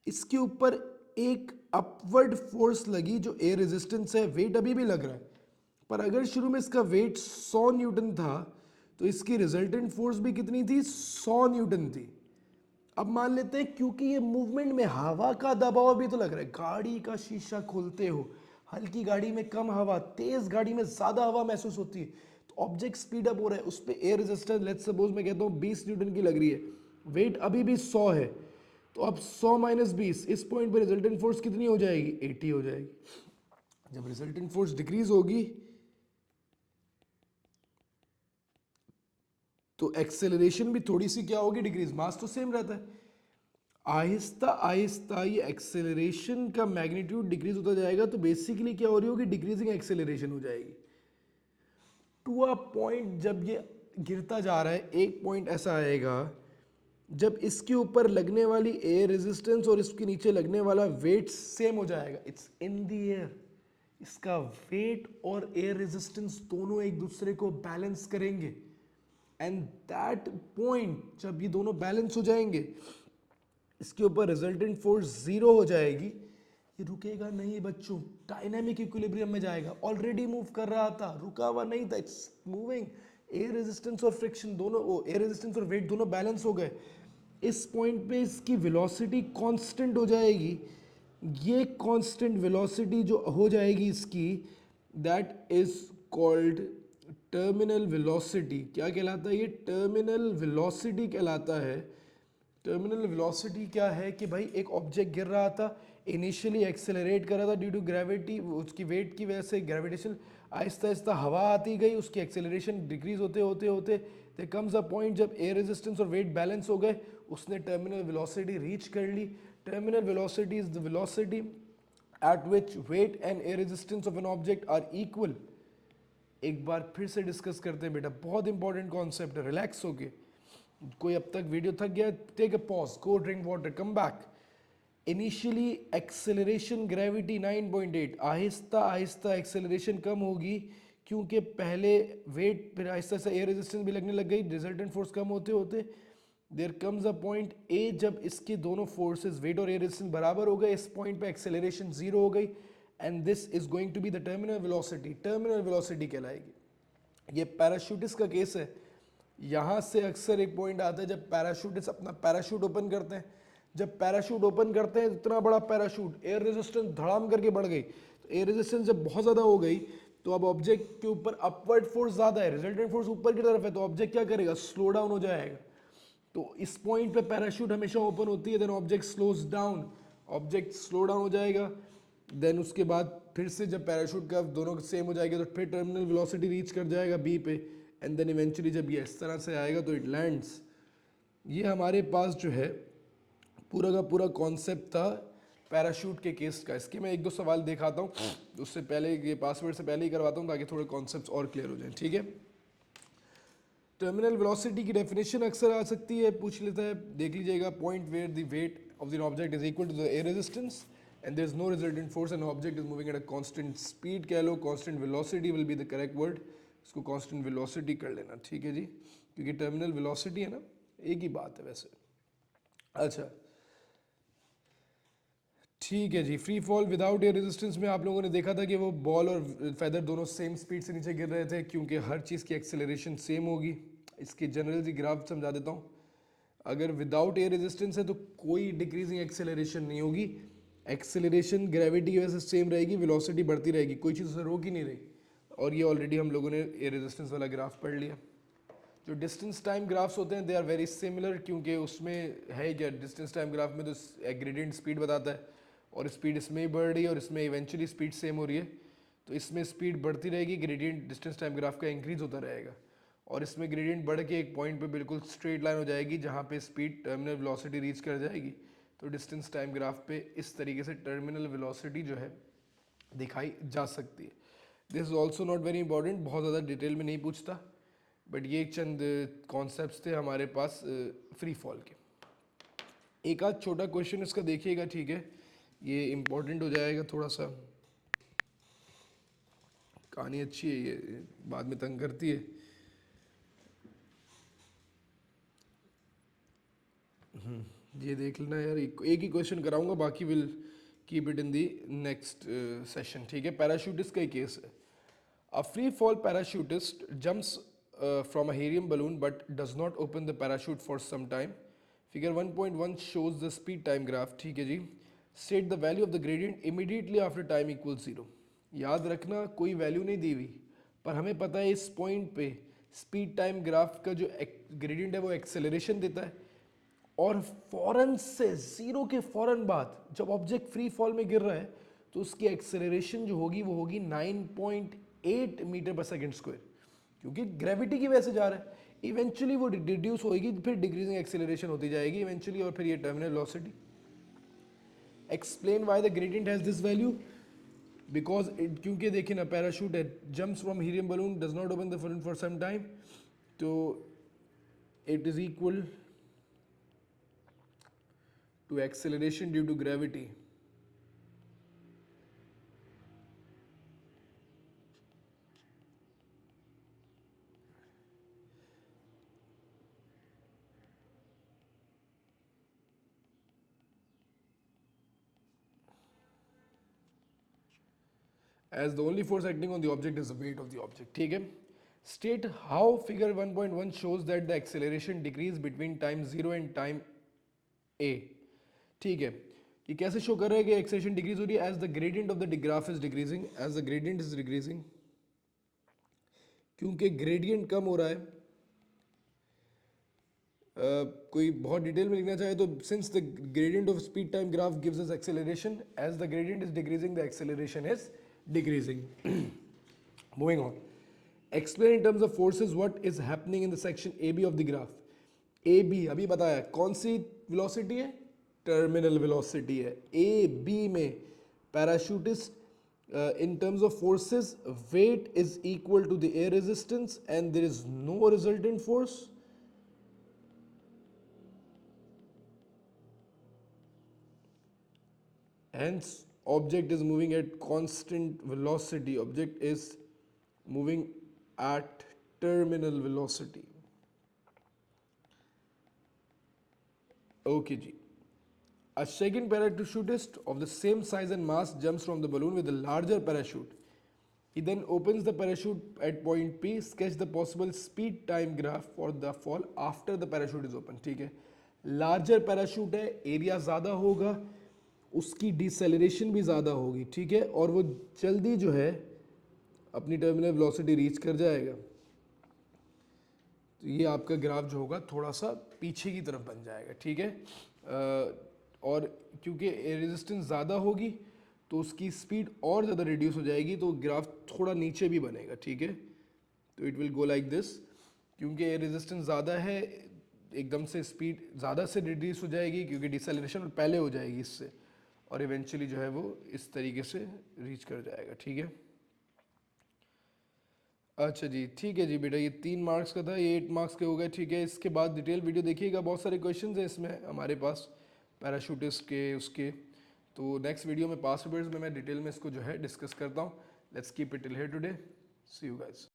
इसके ऊपर एक अपवर्ड फोर्स लगी जो एयर रेजिस्टेंस है, वेट अभी भी लग रहा है, पर अगर शुरू में इसका वेट 100 न्यूटन था, तो इसकी रिजल्टेंट फोर्स भी कितनी थी, 100 न्यूटन थी। अब मान लेते हैं क्योंकि ये मूवमेंट में हवा का दबाव भी तो लग रहा है, गाड़ी का शीशा खोलते हो, हल्की गाड़ी में कम हवा, तेज गाड़ी में ज्यादा हवा महसूस होती है, तो ऑब्जेक्ट स्पीड अप हो रहा है, उस पर एयर रेजिस्टेंस लेट्स सपोज मैं कहता हूँ 20 न्यूटन की लग रही है, वेट अभी भी 100 है, तो अब 100 माइनस 20, इस पॉइंट पे रिजल्टेंट फोर्स कितनी हो जाएगी, 80 हो जाएगी। जब रिजल्टेंट फोर्स डिक्रीज होगी, तो एक्सेलरेशन भी थोड़ी सी क्या होगी, डिक्रीज, मास तो सेम रहता है। आहिस्ता आहिस्ता ये एक्सेलरेशन का मैग्नीट्यूड डिक्रीज होता जाएगा, तो बेसिकली क्या हो रही होगी, डिक्रीजिंग एक्सेलरेशन हो जाएगी टू अ पॉइंट। जब ये गिरता जा रहा है, एक पॉइंट ऐसा आएगा जब इसके ऊपर लगने वाली एयर रेजिस्टेंस और इसके नीचे लगने वाला वेट सेम हो जाएगा, इट्स इन द एयर, इसका वेट और एयर रेजिस्टेंस दोनों एक दूसरे को बैलेंस करेंगे, एंड दैट पॉइंट जब ये दोनों बैलेंस हो जाएंगे, इसके ऊपर रिजल्टेंट फोर्स 0 हो जाएगी, ये रुकेगा नहीं बच्चों, डायनामिक इक्विलिब्रियम में जाएगा। ऑलरेडी मूव कर रहा था, रुका हुआ नहीं था, इट्स मूविंग। एयर रेजिस्टेंस और फ्रिक्शन दोनों, वो एयर रेजिस्टेंस और वेट दोनों बैलेंस हो गए। इस पॉइंट पे इसकी वेलोसिटी कांस्टेंट हो जाएगी। ये कांस्टेंट वेलोसिटी जो हो जाएगी इसकी, that is called terminal velocity. क्या कहलाता है ये, टर्मिनल वेलोसिटी कहलाता है। टर्मिनल वेलोसिटी क्या है कि भाई एक ऑब्जेक्ट गिर रहा था, इनिशियली एक्सेलरेट कर रहा था ड्यू टू ग्रेविटी, उसकी वेट की वजह से ग्रेविटेशन, आहिस्ता आहिस्ता हवा आती गई, उसकी एक्सेलरेशन डिक्रीज होते होते होते देयर कम्स अ पॉइंट जब एयर रेजिस्टेंस और वेट बैलेंस हो गए, उसने टर्मिनल वेलोसिटी रीच कर ली। Terminal velocity is the velocity at which weight and air resistance of an object are equal. एक बार फिर से डिस्कस करते हैं बेटा, बहुत इंपॉर्टेंट कॉन्सेप्ट है, रिलैक्स होके। कोई अब तक वीडियो थक गया, take a pause, go drink water, come back. Initially acceleration gravity 9.8, आहिस्ता आहिस्ता एक्सेलरेशन कम होगी, क्योंकि पहले वेट, फिर आहिस्ता आहिस्ता एयर रेजिस्टेंस भी लगने लग गई, रिजल्टेंट फोर्स कम होते होते there comes a point A, जब इसके दोनों फोर्सेस वेट और एयर रेजिस्टेंस बराबर हो गए, इस पॉइंट पे एक्सेलरेशन जीरो हो गई, and this is going to be the terminal velocity, terminal velocity कहलाएगी। ये पैराशूटिस्ट का केस है। यहाँ से अक्सर एक पॉइंट आता है जब पैराशूटिस्ट अपना पैराशूट ओपन करते हैं, जब पैराशूट ओपन करते हैं इतना बड़ा पैराशूट, एयर रेजिस्टेंस धड़ाम करके बढ़ गई, तो एयर रेजिस्टेंस जब बहुत ज़्यादा हो गई तो अब ऑब्जेक्ट के ऊपर अपवर्ड फोर्स ज़्यादा है, रिजल्टेंट फोर्स ऊपर की तरफ है, तो ऑब्जेक्ट क्या करेगा, स्लो डाउन हो जाएगा। तो इस पॉइंट पे पैराशूट हमेशा ओपन होती है, then object slows down, object slow down हो जाएगा, देन उसके बाद फिर से जब पैराशूट का दोनों सेम हो जाएगा तो फिर टर्मिनल वेलोसिटी रीच कर जाएगा बी पे, एंड देन इवेंचुअली जब ये इस तरह से आएगा तो इट लैंड्स। ये हमारे पास जो है पूरा का पूरा कॉन्सेप्ट था पैराशूट के केस का। इसके मैं एक दो सवाल दिखाता हूँ, उससे पहले ये पासवर्ड से पहले ही करवाता हूँ ताकि थोड़े कॉन्सेप्ट्स और क्लियर हो जाएं, ठीक है। टर्मिनल वेलोसिटी की डेफिनेशन अक्सर आ सकती है, पूछ लेता है, देख लीजिएगा, point where the weight of the object is equal to the air resistance and there is no resultant force and object is moving at a constant speed, कह लो constant velocity will be the correct word, इसको कांस्टेंट वेलोसिटी कर लेना, ठीक है जी, क्योंकि टर्मिनल वेलोसिटी है ना, एक ही बात है वैसे। अच्छा ठीक है जी, free fall without air resistance में आप लोगों ने देखा था कि वो बॉल और फेदर दोनों सेम स्पीड से नीचे गिर रहे थे, क्योंकि हर चीज़ की एक्सेलरेशन सेम होगी। इसके जनरल जी ग्राफ समझा देता हूँ। अगर विदाउट एयर रेजिस्टेंस है तो कोई डिक्रीजिंग एक्सेलरेशन नहीं होगी, एक्सेलरेशन ग्रेविटी की वजह से सेम रहेगी, वेलोसिटी बढ़ती रहेगी, कोई चीज़ उसे रोक ही नहीं रही। और ये ऑलरेडी हम लोगों ने एयर रेजिस्टेंस वाला ग्राफ पढ़ लिया। जो डिस्टेंस टाइम ग्राफ्स होते हैं दे आर वेरी सिमिलर, क्योंकि उसमें है क्या, डिस्टेंस टाइम ग्राफ में तो ग्रेडियंट स्पीड बताता है और स्पीड इसमें ही बढ़ रही है और इसमें इवेंचुअली स्पीड सेम हो रही है, तो इसमें स्पीड बढ़ती रहेगी, ग्रेडियंट डिस्टेंस टाइम ग्राफ का इंक्रीज होता रहेगा, और इसमें ग्रेडियंट बढ़ के एक पॉइंट पे बिल्कुल स्ट्रेट लाइन हो जाएगी जहाँ पे स्पीड टर्मिनल वेलोसिटी रीच कर जाएगी। तो डिस्टेंस टाइम ग्राफ पे इस तरीके से टर्मिनल वेलोसिटी जो है दिखाई जा सकती है। This is also not very important, बहुत ज़्यादा डिटेल में नहीं पूछता, बट ये चंद कॉन्सेप्ट्स थे हमारे पास फ्री फॉल के। एक आध छोटा क्वेश्चन इसका देखिएगा, ठीक है, ये इम्पोर्टेंट हो जाएगा थोड़ा सा। कहानी अच्छी है, ये बाद में तंग करती है। ये देख लेना यार, एक ही क्वेश्चन कराऊंगा, बाकी will keep it in the next session, ठीक है। पैराशूटिस्ट का ही केस है। A free fall parachutist jumps from a helium balloon but does not open the parachute for some time. Figure 1.1 shows the speed time graph, ठीक है जी। State the value of the gradient immediately after time equals 0. याद रखना कोई वैल्यू नहीं दी हुई, पर हमें पता है इस पॉइंट पे स्पीड टाइम ग्राफ का जो ग्रेडियंट है वो एक्सेलरेशन देता है, और फौरन से जीरो के फौरन बाद जब ऑब्जेक्ट फ्री फॉल में गिर रहा है तो उसकी एक्सेलरेशन जो होगी वो होगी 9.8 मीटर पर सेकेंड स्क्वायर, क्योंकि ग्रेविटी की वजह से जा रहा है। इवेंचुअली वो डिड्यूस होगी, फिर डिक्रीजिंग एक्सेलरेशन होती जाएगी इवेंचुअली, और फिर ये terminal velocity. Explain why the gradient has this value, because क्योंकि देखिए ना, पैराशूट है, jumps from helium balloon, does not open the balloon for some time, तो it is equal to acceleration due to gravity. as the only force acting on the object is the weight of the object, ठीक है। State how figure 1.1 shows that the acceleration decrease between time 0 and time a, ठीक है। ये कैसे शो कर रहा है कि एक्सेलरेशन डिक्रीज हो रही है, as the gradient of the graph is decreasing, as the gradient is decreasing, क्योंकि ग्रेडियंट कम हो रहा है। कोई बहुत डिटेल में लिखना चाहे तो since the gradient of speed time graph gives us acceleration, as the gradient is decreasing the acceleration is decreasing. Moving on. Explain in terms of forces what is happening in the section AB of the graph. AB अभी बताया कौन सी velocity है, terminal velocity है। AB में parachutist in terms of forces, weight is equal to the air resistance and there is no resultant force. Hence object is moving at constant velocity, object is moving at terminal velocity. Okay जी। A second parachutist of the same size and mass jumps from the balloon with a larger parachute. He then opens the parachute at point P. Sketch the possible speed time graph for the fall after the parachute is open. ठीक है, लार्जर पैराशूट है, एरिया ज़्यादा होगा, उसकी डिसेलरेशन भी ज़्यादा होगी, ठीक है, और वो जल्दी जो है अपनी टर्मिनल वेलोसिटी रीच कर जाएगा। तो ये आपका ग्राफ जो होगा थोड़ा सा पीछे की तरफ बन जाएगा, ठीक है। और क्योंकि रेजिस्टेंस ज़्यादा होगी तो उसकी स्पीड और ज़्यादा रिड्यूस हो जाएगी, तो ग्राफ थोड़ा नीचे भी बनेगा, ठीक है। तो it will go like this, क्योंकि रेजिस्टेंस ज़्यादा है एकदम से स्पीड ज़्यादा से रिड्यूस हो जाएगी, क्योंकि डिसेलरेशन पहले हो जाएगी इससे, और इवेंचुअली जो है वो इस तरीके से रीच कर जाएगा, ठीक है। अच्छा जी, ठीक है जी बेटा, ये 3 मार्क्स का था, ये 8 मार्क्स के हो गए, ठीक है। इसके बाद डिटेल वीडियो देखिएगा, बहुत सारे क्वेश्चंस हैं इसमें हमारे पास पैराशूटिस्ट के उसके। तो नेक्स्ट वीडियो में पास्ट पेपर्स में मैं डिटेल में इसको जो है डिस्कस करता हूँ। Let's keep it till here today, see you guys.